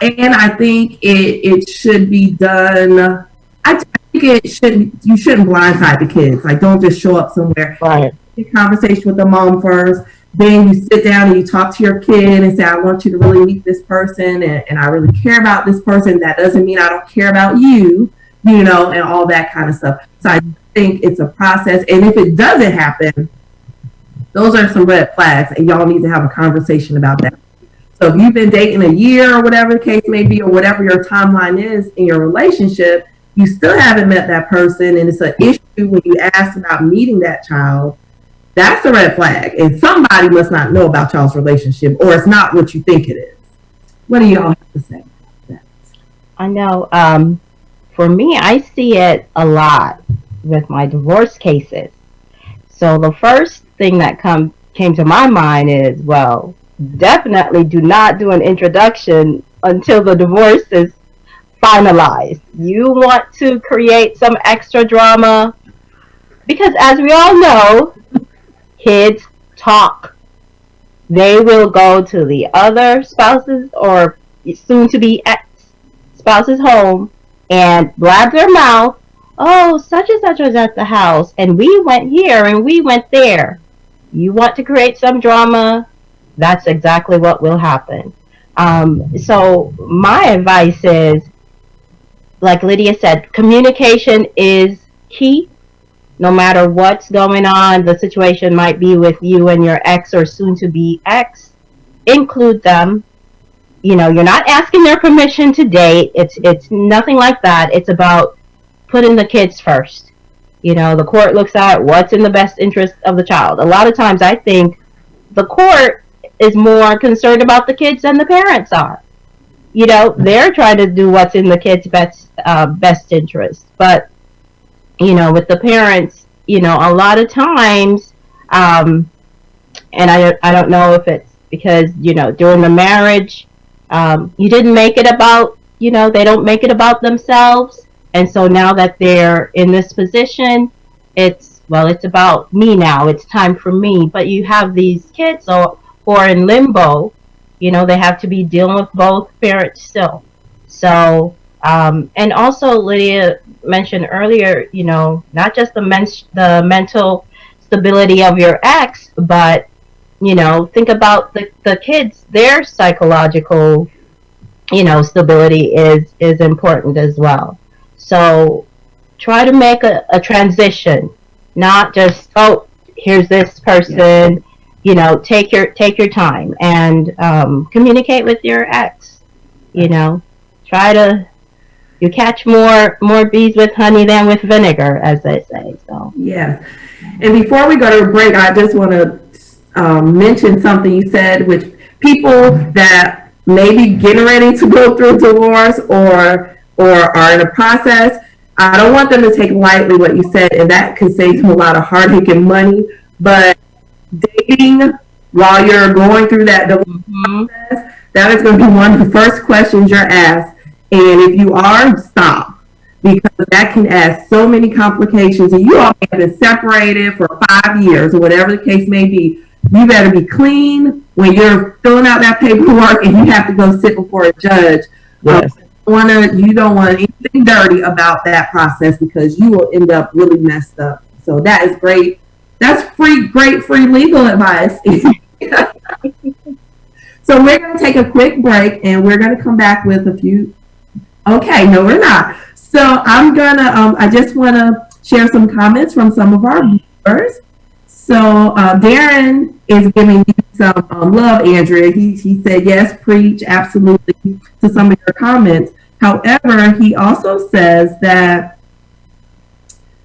and I think it should be done. I think you shouldn't blindside the kids. Like, don't just show up somewhere. Right. Have a conversation with the mom first. Then you sit down and you talk to your kid and say, I want you to really meet this person, and I really care about this person. That doesn't mean I don't care about you, and all that kind of stuff. So I think it's a process. And if it doesn't happen, those are some red flags, and y'all need to have a conversation about that. So if you've been dating a year or whatever the case may be, or whatever your timeline is in your relationship, you still haven't met that person, and it's an issue when you ask about meeting that child, that's a red flag. And somebody must not know about y'all's relationship, or it's not what you think it is. What do y'all have to say about that? I know, for me, I see it a lot with my divorce cases. So the first thing that came to my mind is, well, definitely do not do an introduction until the divorce is finalized. You want to create some extra drama, because as we all know, kids talk. They will go to the other spouse's or soon to be ex-spouse's home and blab their mouth. Oh, such and such was at the house, and we went here and we went there. You want to create some drama, that's exactly what will happen. So my advice is, like Lydia said, communication is key. No matter what's going on, the situation might be with you and your ex or soon to be ex, include them. You're not asking their permission to date. It's nothing like that. It's about putting the kids first. The court looks at what's in the best interest of the child. A lot of times I think the court is more concerned about the kids than the parents are. They're trying to do what's in the kids' best interest. But, with the parents, a lot of times, and I don't know if it's because, during the marriage, you didn't make it about, they don't make it about themselves. And so now that they're in this position, it's about me now. It's time for me. But you have these kids who are in limbo. They have to be dealing with both parents still. So, and also Lydia mentioned earlier, not just the mental stability of your ex, but, think about the kids, their psychological, stability is important as well. So try to make a transition, not just, oh, here's this person, take your time and communicate with your ex. Try to catch more bees with honey than with vinegar, as they say. So yes. And before we go to a break, I just want to mention something you said, which people that may be getting ready to go through divorce or are in a process, I don't want them to take lightly what you said, and that can save them a lot of heartache and money. But dating while you're going through that divorce process, that is going to be one of the first questions you're asked. And if you are, stop, because that can add so many complications. And you all have been separated for 5 years or whatever the case may be. You better be clean when you're filling out that paperwork and you have to go sit before a judge. Yes. you don't want anything dirty about that process because you will end up really messed up. So that is great. That's great free legal advice. So we're going to take a quick break and we're going to come back with a few. Okay, no, we're not. So I just want to share some comments from some of our viewers. So Darren is giving you some love, Andrea. He said, yes, preach, absolutely, to some of your comments. However, he also says that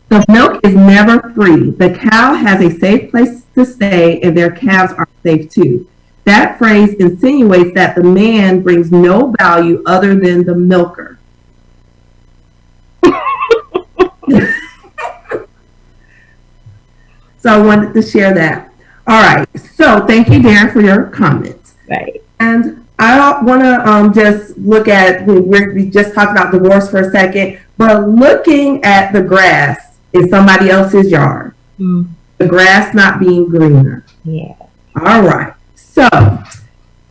the milk is never free. The cow has a safe place to stay and their calves are safe too. That phrase insinuates that the man brings no value other than the milker. So I wanted to share that. All right. So thank you, Darren, for your comments. Right. And I want to just look at, we just talked about divorce for a second, but looking at the grass in somebody else's yard, the grass not being greener. Yeah. All right. So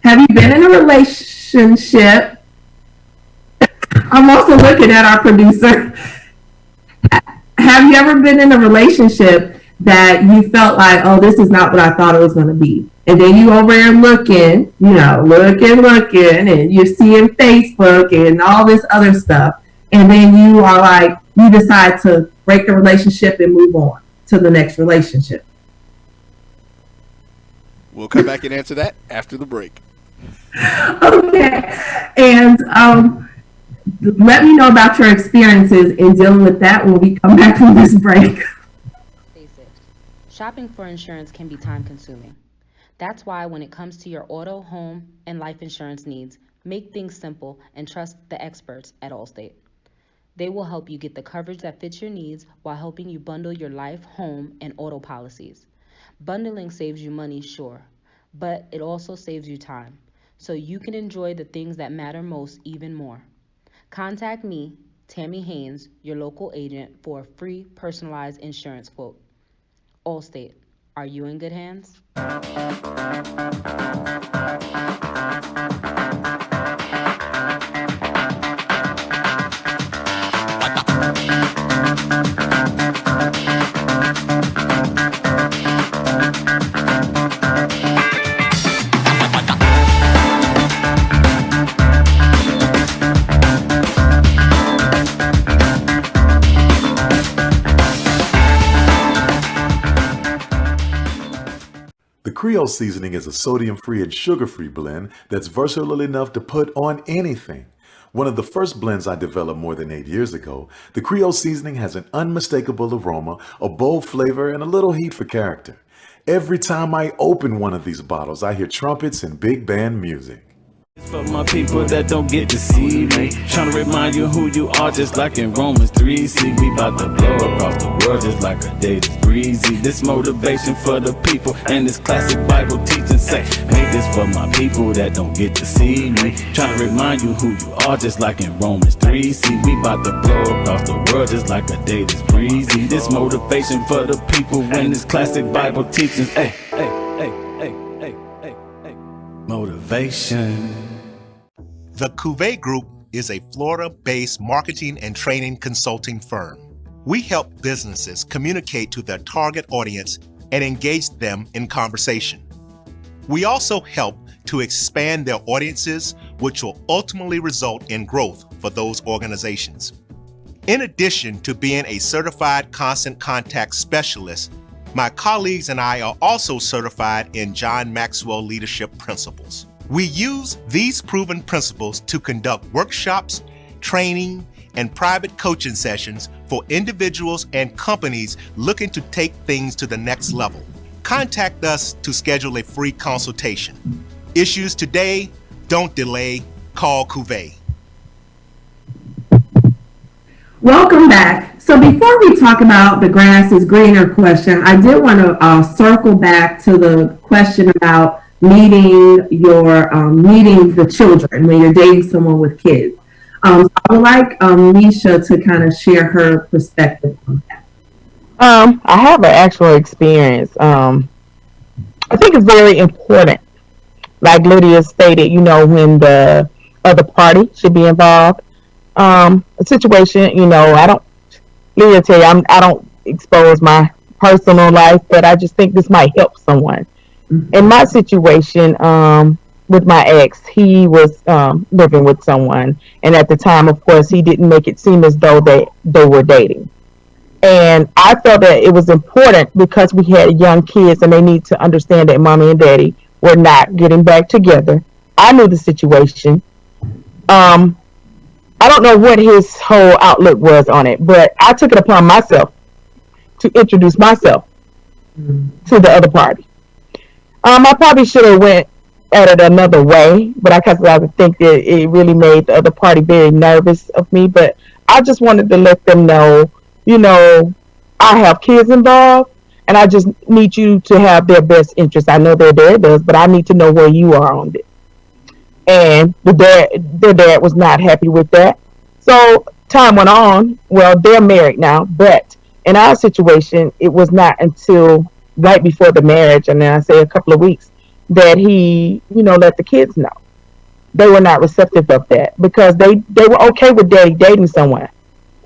have you been in a relationship? I'm also looking at our producer. Have you ever been in a relationship that you felt like, oh, this is not what I thought it was going to be? And then you over there looking, looking, and you're seeing Facebook and all this other stuff. And then you are like, you decide to break the relationship and move on to the next relationship. We'll come back and answer that after the break. Okay. And let me know about your experiences in dealing with that when we come back from this break. Face it, shopping for insurance can be time consuming. That's why when it comes to your auto, home, and life insurance needs, make things simple and trust the experts at Allstate. They will help you get the coverage that fits your needs while helping you bundle your life, home, and auto policies. Bundling saves you money, sure, but it also saves you time, so you can enjoy the things that matter most even more. Contact me, Tammy Haynes, your local agent, for a free personalized insurance quote. Allstate, are you in good hands? The Creole seasoning is a sodium-free and sugar-free blend that's versatile enough to put on anything. One of the first blends I developed more than 8 years ago, the Creole seasoning has an unmistakable aroma, a bold flavor, and a little heat for character. Every time I open one of these bottles, I hear trumpets and big band music. For my people that don't get to see me, trying to remind you who you are, just like in Romans 3. See, we about to blow across the world just like a day that's breezy. This motivation for the people and this classic Bible teaching say, make this for my people that don't get to see me, trying to remind you who you are, just like in Romans 3. See, we about to blow across the world just like a day that's breezy. This motivation for the people and this classic Bible teaching, hey, motivation. The Cuvée Group is a Florida-based marketing and training consulting firm. We help businesses communicate to their target audience and engage them in conversation. We also help to expand their audiences, which will ultimately result in growth for those organizations. In addition to being a certified constant contact specialist, my colleagues and I are also certified in John Maxwell Leadership Principles. We use these proven principles to conduct workshops, training, and private coaching sessions for individuals and companies looking to take things to the next level. Contact us to schedule a free consultation. Issues today, don't delay, call Cuvée. Welcome back. So before we talk about the grass is greener question, I did want to circle back to the question about meeting the children when you're dating someone with kids. So I would like Nisha to kind of share her perspective on that. I have an actual experience. I think it's very important, like Lydia stated, when the other party should be involved. a situation, I don't, Lydia tell you, I don't expose my personal life, but I just think this might help someone. In my situation, with my ex, he was living with someone, and at the time, of course, he didn't make it seem as though they were dating. And I felt that it was important because we had young kids, and they need to understand that mommy and daddy were not getting back together. I knew the situation. Um, I don't know what his whole outlook was on it, but I took it upon myself to introduce myself to the other party. I probably should have went at it another way, but I think that it really made the other party very nervous of me. But I just wanted to let them know, you know, I have kids involved, and I just need you to have their best interest. I know their dad does, but I need to know where you are on it. And their dad was not happy with that. So time went on. Well, they're married now, but in our situation, it was not until right before the marriage, and then I say a couple of weeks, that he, let the kids know. They were not receptive of that because they were okay with daddy dating someone,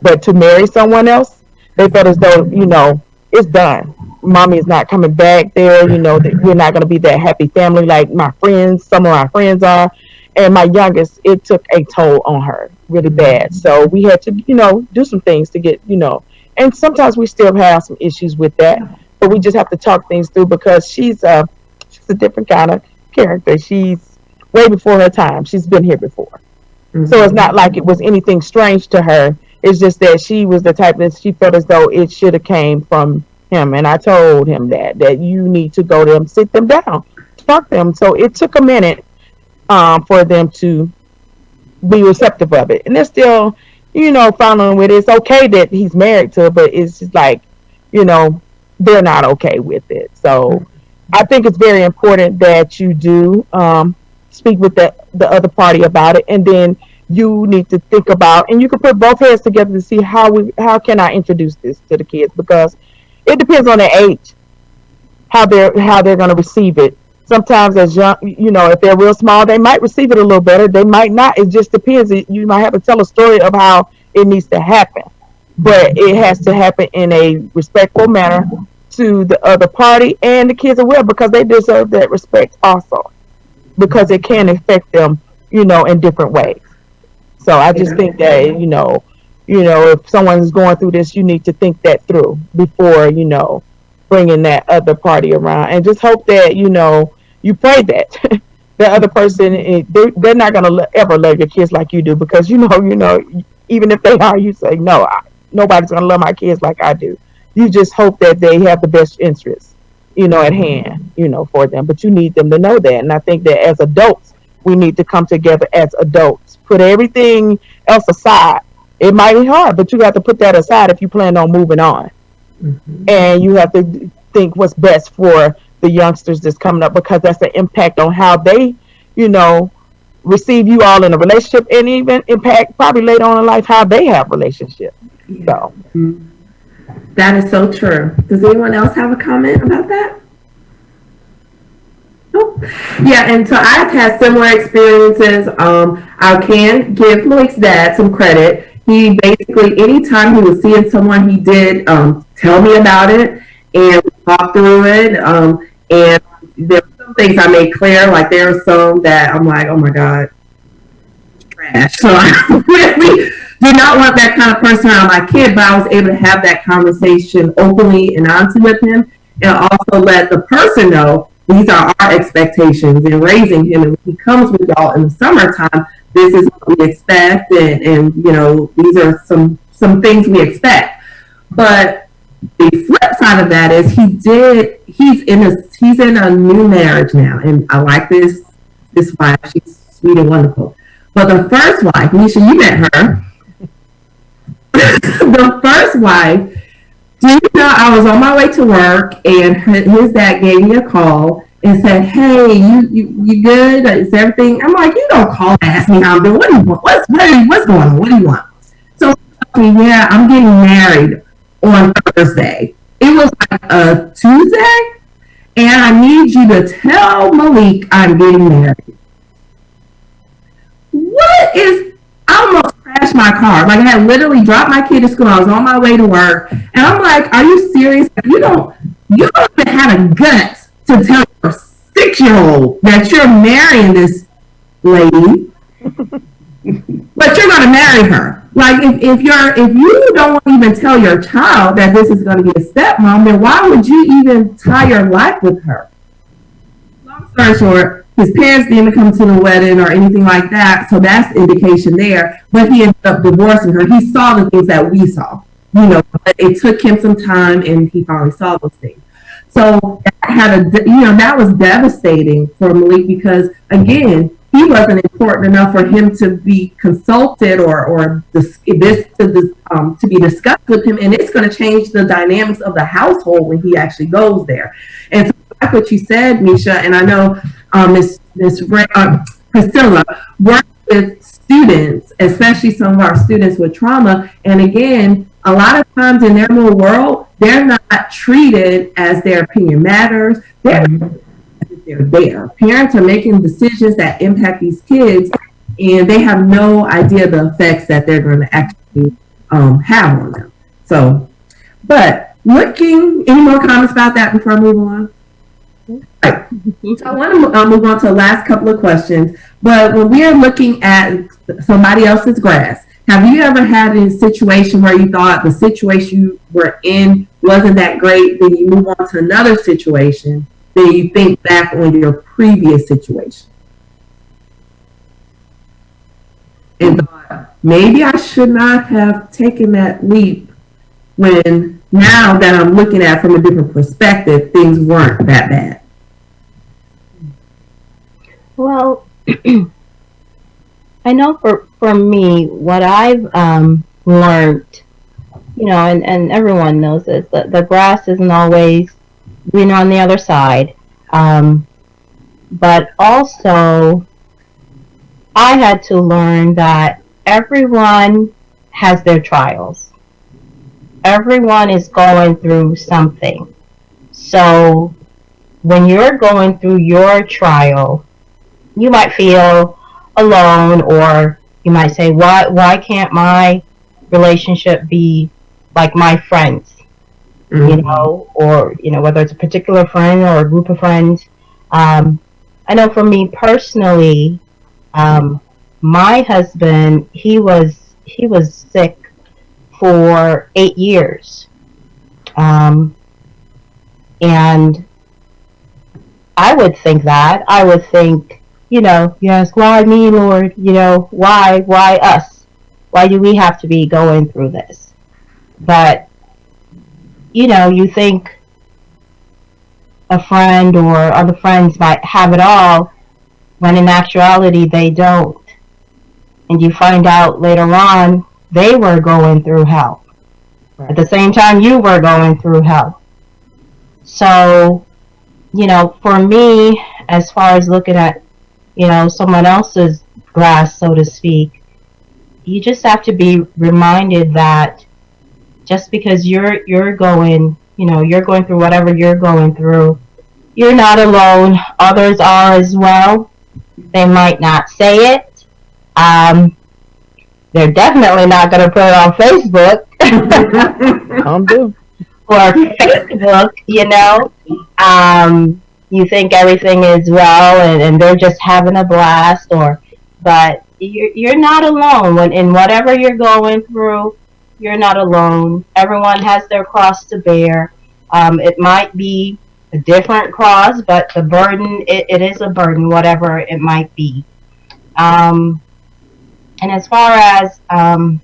but to marry someone else, they felt as though, it's done. Mommy is not coming back there. That we're not going to be that happy family like some of my friends are. And my youngest, it took a toll on her really bad. So we had to, do some things to get, and sometimes we still have some issues with that, but we just have to talk things through because she's a different kind of character. She's way before her time. She's been here before. So it's not like it was anything strange to her. It's just that she was the type that she felt as though it should have came from him. And I told him that you need to go to them, sit them down, talk to them. So it took a minute for them to be receptive of it. And they're still, following with it. It's okay that he's married to her, but it's just like, they're not okay with it. So I think it's very important that you do speak with the other party about it, and then you need to think about, and you can put both heads together to see how can I introduce this to the kids, because it depends on their age, how they're going to receive it. Sometimes as young, if they're real small, they might receive it a little better. They might not. It just depends. You might have to tell a story of how it needs to happen, but it has to happen in a respectful manner to the other party and the kids as well, because they deserve that respect also, because it can affect them, in different ways. So I just think that, if someone's going through this, you need to think that through before, bringing that other party around, and just hope that, you pray that the other person, they're not going to ever love your kids like you do, because, even if they are, you say, no, nobody's going to love my kids like I do. You just hope that they have the best interests, at hand, for them. But you need them to know that. And I think that as adults, we need to come together as adults. Put everything else aside. It might be hard, but you have to put that aside if you plan on moving on. And you have to think what's best for the youngsters that's coming up, because that's the impact on how they, receive you all in a relationship, and even impact probably later on in life how they have relationships. So. That is so true. Does anyone else have a comment about that? Nope. Yeah, and so I've had similar experiences. I can give Malik's dad some credit. He basically, anytime he was seeing someone, he did tell me about it and talk through it. And there were some things I made clear, like there are some that I'm like, oh my God, trash. So I really do not want that kind of person around my kid, but I was able to have that conversation openly and honestly with him, and also let the person know these are our expectations in raising him. And when he comes with y'all in the summertime, this is what we expect, and these are some things we expect. But the flip side of that is he's in a new marriage now, and I like this wife. She's sweet and wonderful. But the first wife, Nisha, you met her. The first wife, do you know, I was on my way to work, and his dad gave me a call and said, hey, you good? Is everything? I'm like, you don't call and ask me how I'm doing. What do you want? What's going on? What do you want? So he told me, yeah, I'm getting married on Thursday. It was like a Tuesday, and I need you to tell Malik I'm getting married. I almost crashed crashed my car. Like I had literally dropped my kid to school. I was on my way to work, and I'm like, "Are you serious? You don't even have a guts to tell your 6-year-old that you're marrying this lady, but you're gonna marry her. Like if you don't want to even tell your child that this is gonna be a stepmom, then why would you even tie your life with her?" Long story short, his parents didn't come to the wedding or anything like that, so that's the indication there. But he ended up divorcing her. He saw the things that we saw, but it took him some time, and he finally saw those things. So that was devastating for Malik because again, he wasn't important enough for him to be consulted or to be discussed with him, and it's going to change the dynamics of the household when he actually goes there. And so like what you said, Misha, and I know Miss Priscilla works with students, especially some of our students with trauma, and again, a lot of times in their little world, they're not treated as their opinion matters. They're there. Parents are making decisions that impact these kids, and they have no idea the effects that they're going to actually have on them. So, but any more comments about that before I move on? Right. So I want to move on to the last couple of questions. But when we are looking at somebody else's grass, have you ever had a situation where you thought the situation you were in wasn't that great, then you move on to another situation, then you think back on your previous situation and thought, maybe I should not have taken that leap when now that I'm looking at it from a different perspective, things weren't that bad? Well, I know for me, what I've learned, and everyone knows this, that the grass isn't always greener on the other side. But also, I had to learn that everyone has their trials. Everyone is going through something. So when you're going through your trial, you might feel alone, or you might say, why can't my relationship be like my friends? Or whether it's a particular friend or a group of friends. I know for me personally, my husband, he was sick for 8 years, and I would think you ask, why me, Lord? Why us? Why do we have to be going through this? But you think a friend or other friends might have it all, when in actuality they don't. And you find out later on they were going through hell. Right. At the same time you were going through hell. So, for me, as far as looking at, someone else's grass, so to speak, you just have to be reminded that just because you're going through whatever you're going through, you're not alone. Others are as well. They might not say it. They're definitely not going to put it on Facebook. Or Facebook, you think everything is well and they're just having a blast, but you're not alone. In whatever you're going through, you're not alone. Everyone has their cross to bear. It might be a different cross, but the burden, it is a burden, whatever it might be. And as far as, I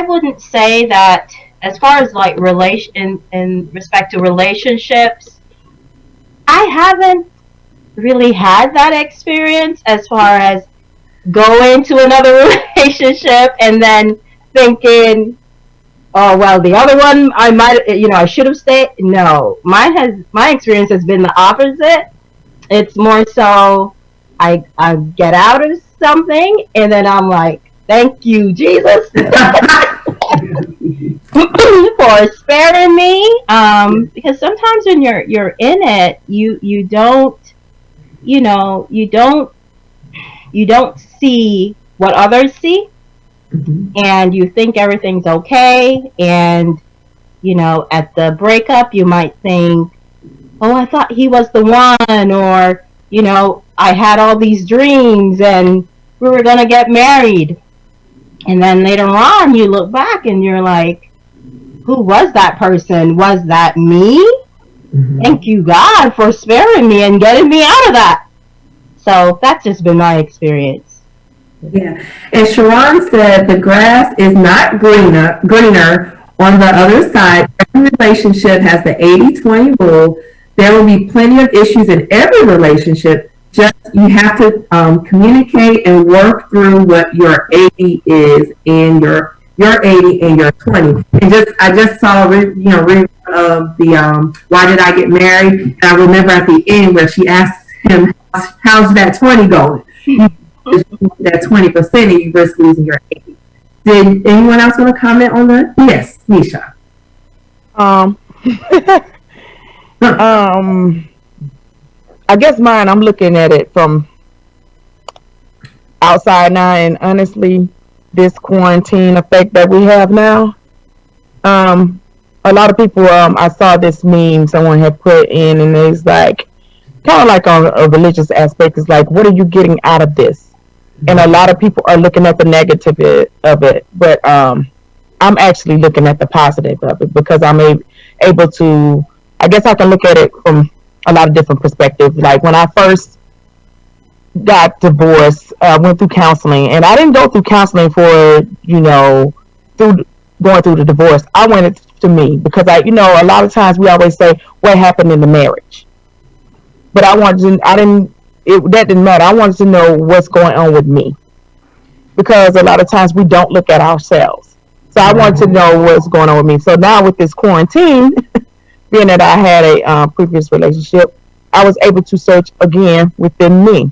wouldn't say that, as far as like in respect to relationships, I haven't really had that experience as far as going to another relationship and then thinking, oh, well, the other one, I should have stayed. No, my experience has been the opposite. It's more so I get out of something and then I'm like, thank you, Jesus, for sparing me. Because sometimes when you're in it, you don't see what others see. and you think everything's okay, and at the breakup you might think, oh, I thought he was the one, or I had all these dreams and we were gonna get married, and then later on you look back and you're like, who was that person? Was that me? Thank you, God, for sparing me and getting me out of that. So that's just been my experience. Yeah. And Sharon said the grass is not greener on the other side. Every relationship has the 80-20 rule. There will be plenty of issues in every relationship. Just you have to communicate and work through what your 80 is and your 80 and your 20. And I just saw of the Why Did I Get Married? And I remember at the end where she asked him, how's that 20 going? That 20% and you risk losing your 80. Did anyone else want to comment on that? Yes, Nisha. I guess mine, I'm looking at it from outside now, and honestly, this quarantine effect that we have now, a lot of people, I saw this meme someone had put in, and it's like, kind of like on a religious aspect, it's like, what are you getting out of this? And a lot of people are looking at the negative of it, but I'm actually looking at the positive of it, because I'm able to, I guess I can look at it from a lot of different perspectives. Like when I first got divorced, I went through counseling, and I didn't go through counseling for, through going through the divorce. I went it to me because a lot of times we always say what happened in the marriage, but that didn't matter. I wanted to know what's going on with me, because a lot of times we don't look at ourselves. So I wanted to know what's going on with me. So now with this quarantine, being that I had a previous relationship, I was able to search again within me.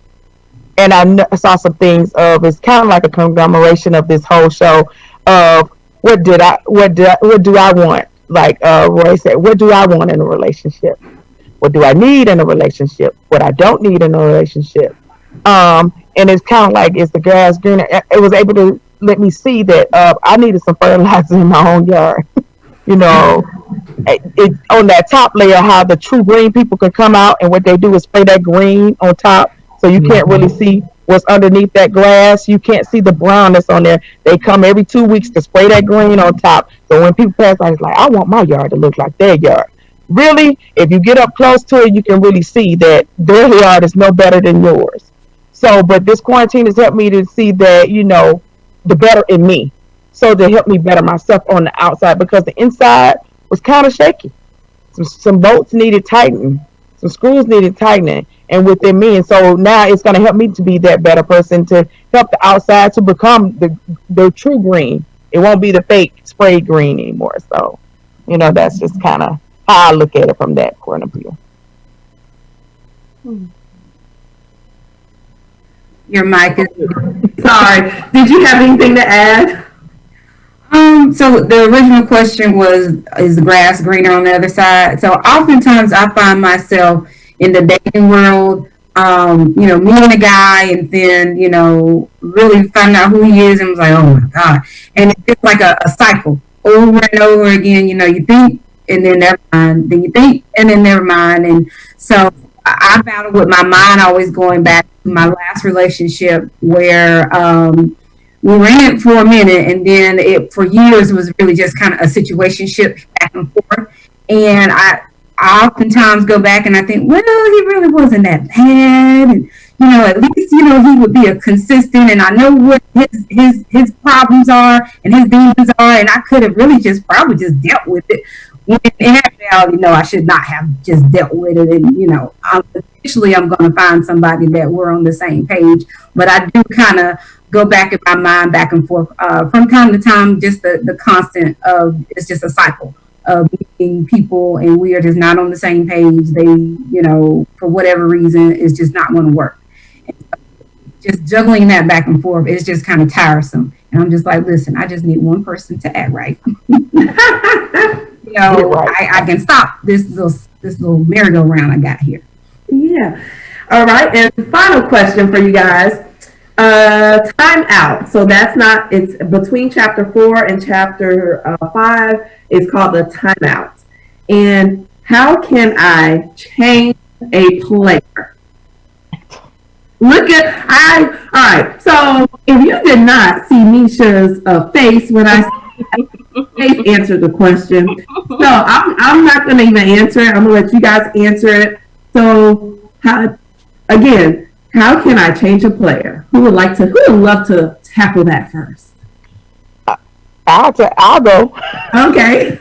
And I saw some things it's kind of like a conglomeration of this whole show of what do I want? Like Roy said, what do I want in a relationship? What do I need in a relationship? What I don't need in a relationship? And it's kind of like, is the grass greener? It was able to let me see that I needed some fertilizer in my own yard. It on that top layer, how the true green people can come out, and what they do is spray that green on top, so you can't really see what's underneath that grass. You can't see the brown that's on there. They come every 2 weeks to spray that green on top, so when people pass by, it's like, I want my yard to look like their yard. Really, if you get up close to it, you can really see that their yard is no better than yours. So, but this quarantine has helped me to see that, the better in me. So to help me better myself on the outside, because the inside was kind of shaky. Some bolts needed tightening, some screws needed tightening, and within me. And so now it's going to help me to be that better person, to help the outside to become the true green. It won't be the fake spray green anymore. So, that's just kind of how I look at it from that point of view. Your mic is... Sorry. Did you have anything to add? So the original question was, is the grass greener on the other side? So oftentimes I find myself in the dating world, meeting a guy and then, really finding out who he is, and was like, oh my God. And it's just like a cycle over and over again. You think, and then never mind. Then you think, and then never mind. And so I battle with my mind always going back to my last relationship where, we were in it for a minute, and then for years it was really just kind of a situationship back and forth. And I oftentimes go back and I think, well, he really wasn't that bad, and at least he would be a consistent, and I know what his problems are and his demons are, and I could have really probably just dealt with it. When in reality, no, I should not have just dealt with it, and eventually I'm going to find somebody that we're on the same page. But I do kind of go back in my mind back and forth from time to time, just the constant of, it's just a cycle of meeting people and we are just not on the same page. They, for whatever reason, is just not going to work. And just juggling that back and forth is just kind of tiresome. And I'm just like, listen, I just need one person to act right. I can stop this little merry-go-round I got here. Yeah. All right. And final question for you guys. Time out. So that's not, it's between chapter 4 and chapter 5. It's called the timeout. And how can I change a player? All right. So if you did not see Misha's face when I answered the question, so I'm not going to even answer it. I'm going to let you guys answer it. So how can I change a player? Who would love to tackle that first? I'll go. Okay.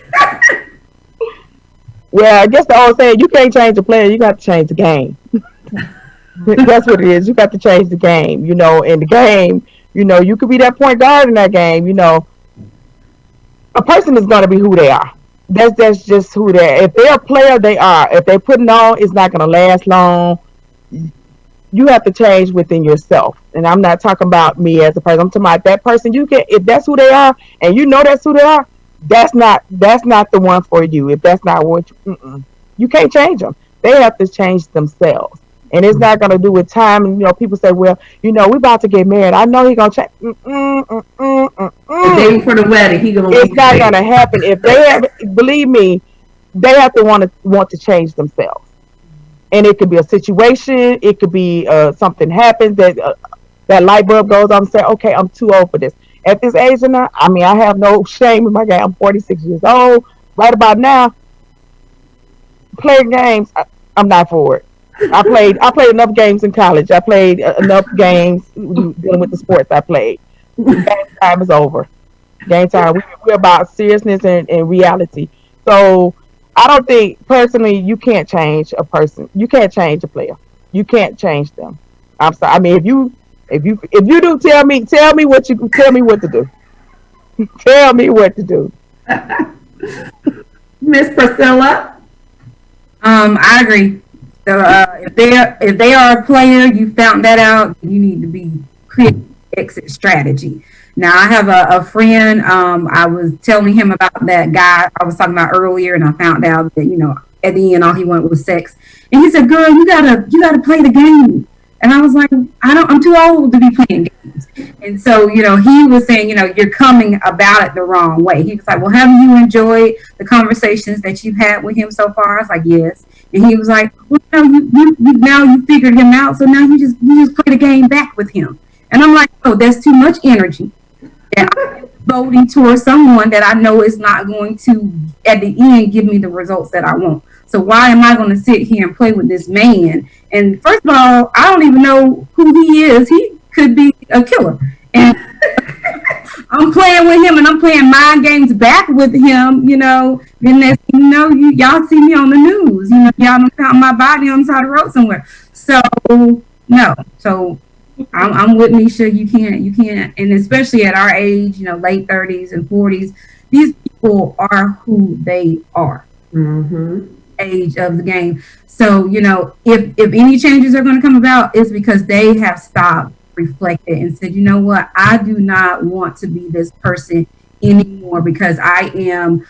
Well, I guess the old saying, you can't change a player, you got to change the game. That's what it is. You got to change the game. In the game, you could be that point guard in that game. A person is going to be who they are. That's just who they are. If they're a player, they are. If they put it on, it's not going to last long. You have to change within yourself. And I'm not talking about me as a person. I'm talking about that person. If that's who they are, and that's who they are, that's not the one for you. If that's not what you can't change them. They have to change themselves. And it's not going to do with time. And, people say, well, we about to get married. I know he's going to change. The day before the wedding, it's not going to happen. If believe me, they have to want to change themselves. And it could be a situation. It could be something happens that light bulb goes on and say, okay, I'm too old for this. At this age now, I have no shame in my game. I'm 46 years old. Right about now, playing games, I'm not for it. I played enough games in college. I played enough games dealing with the sports I played. Game time is over. Game time. We're about seriousness and reality. So I don't think personally you can't change a person. You can't change a player. You can't change them. I'm sorry. If you do, tell me what to do. Tell me what to do. Miss Priscilla? I agree. So if they are a player, you found that out, you need to be creating exit strategy. Now I have a friend. I was telling him about that guy I was talking about earlier, and I found out that at the end all he wanted was sex. And he said, "Girl, you gotta play the game." And I was like, I'm too old to be playing games. And so, he was saying, you're coming about it the wrong way. He was like, well, have you enjoyed the conversations that you've had with him so far? I was like, yes. And he was like, well, now you figured him out. So now you just play the game back with him. And I'm like, oh, that's too much energy. And I'm voting towards someone that I know is not going to, at the end, give me the results that I want. So why am I going to sit here and play with this man? And first of all, I don't even know who he is. He could be a killer. And I'm playing with him, and I'm playing mind games back with him, Then next thing you know, y'all see me on the news. Y'all don't found my body on the side of the road somewhere. So, no. So I'm with Misha. You can't. And especially at our age, late 30s and 40s, these people are who they are. Mm-hmm. Age of the game. So, if any changes are going to come about, it's because they have stopped, reflected, and said, you know what, I do not want to be this person anymore because I am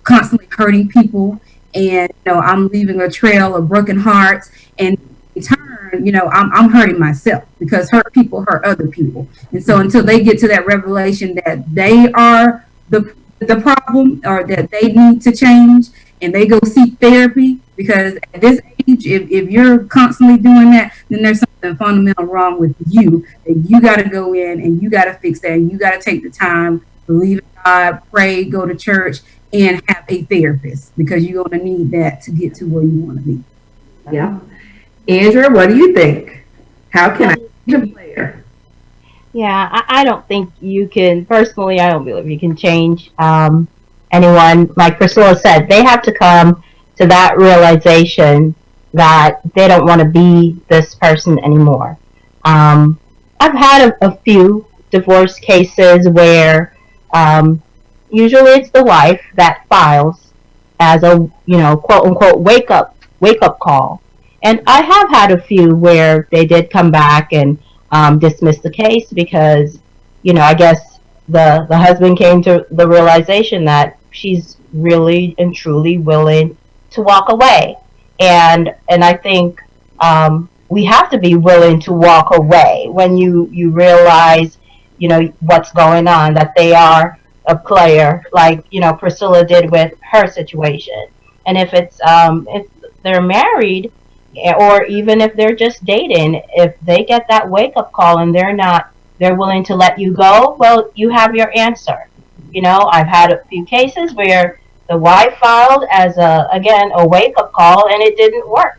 constantly hurting people, and I'm leaving a trail of broken hearts, and in turn, I'm hurting myself because hurt people hurt other people. And so until they get to that revelation that they are the problem, or that they need to change, and they go seek therapy, because at this age, if you're constantly doing that, then there's something fundamental wrong with you, that you got to go in and you got to fix that, and you got to take the time, believe in God, pray, go to church, and have a therapist, because you're going to need that to get to where you want to be. Yeah. Andrea, what do you think? How can I change a player? Yeah, I don't think you can, personally, I don't believe you can change anyone. Like Priscilla said, they have to come to that realization that they don't want to be this person anymore. I've had a few divorce cases where usually it's the wife that files as a quote unquote wake up call, and I have had a few where they did come back and dismiss the case because I guess the husband came to the realization that she's really and truly willing to walk away. And I think we have to be willing to walk away when you realize, what's going on, that they are a player, like, Priscilla did with her situation. And if they're married, or even if they're just dating, if they get that wake up call and they're willing to let you go, well, you have your answer. I've had a few cases where the wife filed as a wake up call, and it didn't work.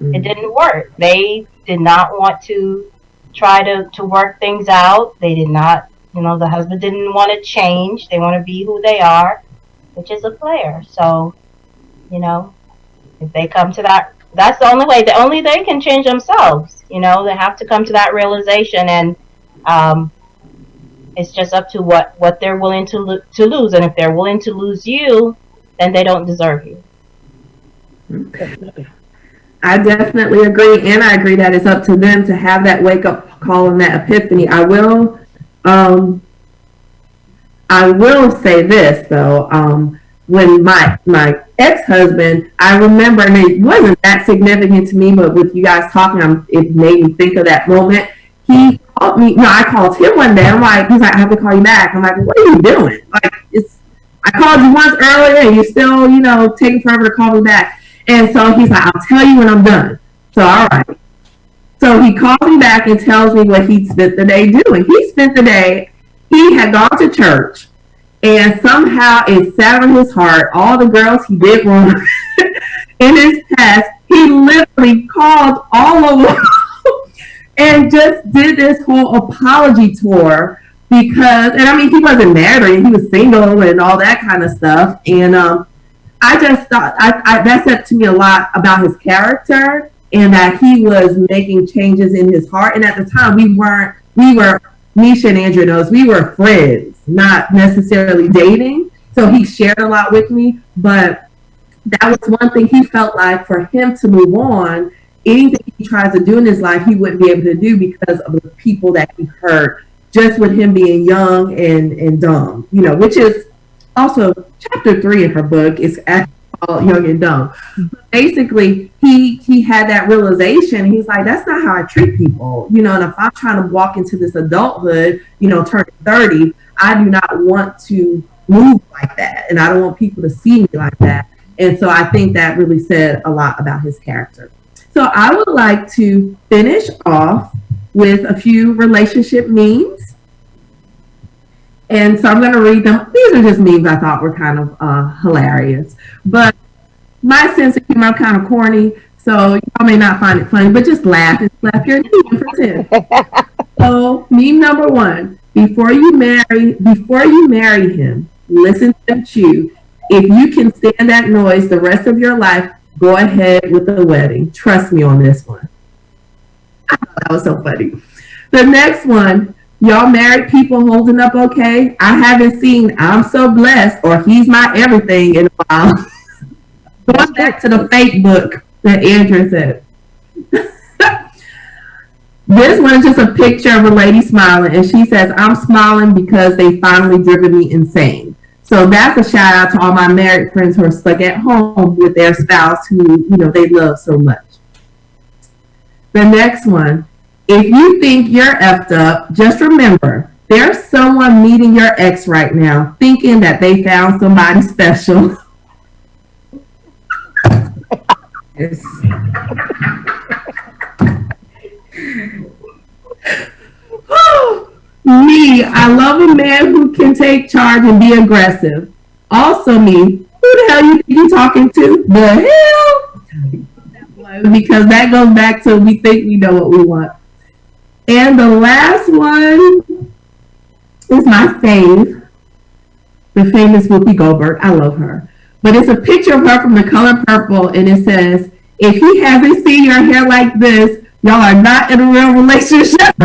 It didn't work. They did not want to try to work things out. They did not, the husband didn't want to change. They want to be who they are, which is a player. So, if they come to that, that's the only way. Only they can change themselves. They have to come to that realization, and it's just up to what they're willing to lose. And if they're willing to lose you, then they don't deserve you. I definitely agree, and I agree that it's up to them to have that wake up call and that epiphany. I will say this though. When my ex-husband, I remember, and it wasn't that significant to me, but with you guys talking, it made me think of that moment. He called me. No, I called him one day. He's like, I have to call you back. I'm like, what are you doing? Like, I called you once earlier, and you still, taking forever to call me back. And so he's like, I'll tell you when I'm done. So, all right. So he calls me back and tells me what he spent the day doing. He spent the day, he had gone to church, and somehow it sat on his heart, all the girls he did wrong in his past. He literally called all of them and just did this whole apology tour because, and I mean, he wasn't married, he was single and all that kind of stuff. And I just thought that said to me a lot about his character, and that he was making changes in his heart. And at the time, we were, Nisha and Andrew knows, we were friends, not necessarily dating. So he shared a lot with me, but that was one thing he felt like for him to move on, anything he tries to do in his life, he wouldn't be able to do because of the people that he hurt, just with him being young and dumb, which is also chapter 3 in her book is called Young and Dumb. Basically, he had that realization. He's like, that's not how I treat people, and if I'm trying to walk into this adulthood, turning 30, I do not want to move like that, and I don't want people to see me like that. And so I think that really said a lot about his character. So I would like to finish off with a few relationship memes. And so I'm going to read them. These are just memes I thought were kind of hilarious. But my sense of humor, I'm kind of corny, so y'all may not find it funny, but just laugh. Just laugh your teeth and pretend. So meme number 1, before you marry him, listen to him chew. If you can stand that noise the rest of your life, go ahead with the wedding. Trust me on this one. I thought that was so funny. The next one, y'all married people holding up okay? I haven't seen I'm so blessed or he's my everything in a while. Going back to the fake book that Andrew said. This one is just a picture of a lady smiling, and she says, I'm smiling because they finally driven me insane. So that's a shout out to all my married friends who are stuck at home with their spouse who, they love so much. The next one, if you think you're effed up, just remember, there's someone meeting your ex right now thinking that they found somebody special. Yes. Me, I love a man who can take charge and be aggressive. Also me, who the hell you think you talking to? The hell? Because that goes back to we think we know what we want. And the last one is my fave, the famous Whoopi Goldberg. I love her. But it's a picture of her from The Color Purple, and it says, if he hasn't seen your hair like this, y'all are not in a real relationship.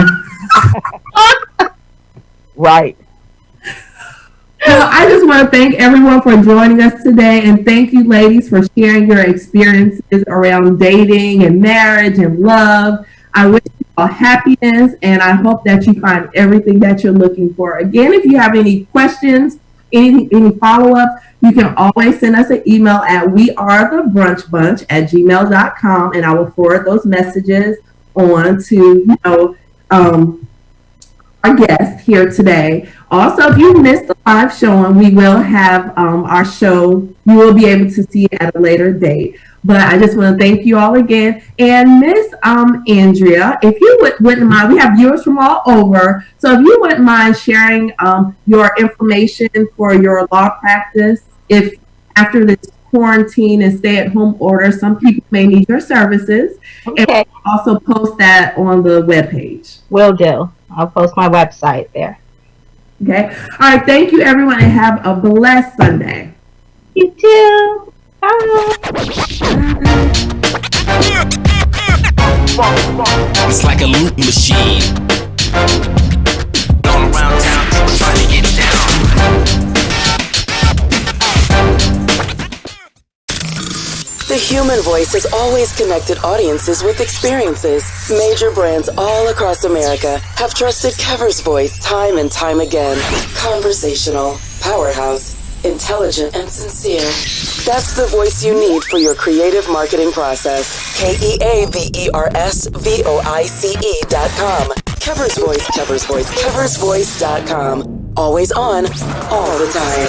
Right. Well, I just want to thank everyone for joining us today, and thank you, ladies, for sharing your experiences around dating and marriage and love. I wish you all happiness, and I hope that you find everything that you're looking for. Again, if you have any questions, any follow-up, you can always send us an email at wearethebrunchbunch@gmail.com, and I will forward those messages on to our guest here today. Also, if you missed the live showing, we will have our show. You will be able to see it at a later date. But I just want to thank you all again. And Miss Andrea, if you wouldn't mind, we have viewers from all over. So if you wouldn't mind sharing your information for your law practice, if after this quarantine and stay-at-home order, some people may need your services. Okay. And also post that on the webpage. Will do. I'll post my website there. Okay. All right. Thank you, everyone, and have a blessed Sunday. You too. Bye. It's like a loop machine. All around town, people trying to get down. The human voice has always connected audiences with experiences. Major brands all across America have trusted Kever's voice time and time again. Conversational, powerhouse, intelligent, and sincere. That's the voice you need for your creative marketing process. KEAVERSVOICE.com. Kever's Voice, Kever's Voice, KeversVoice.com. Always on, all the time.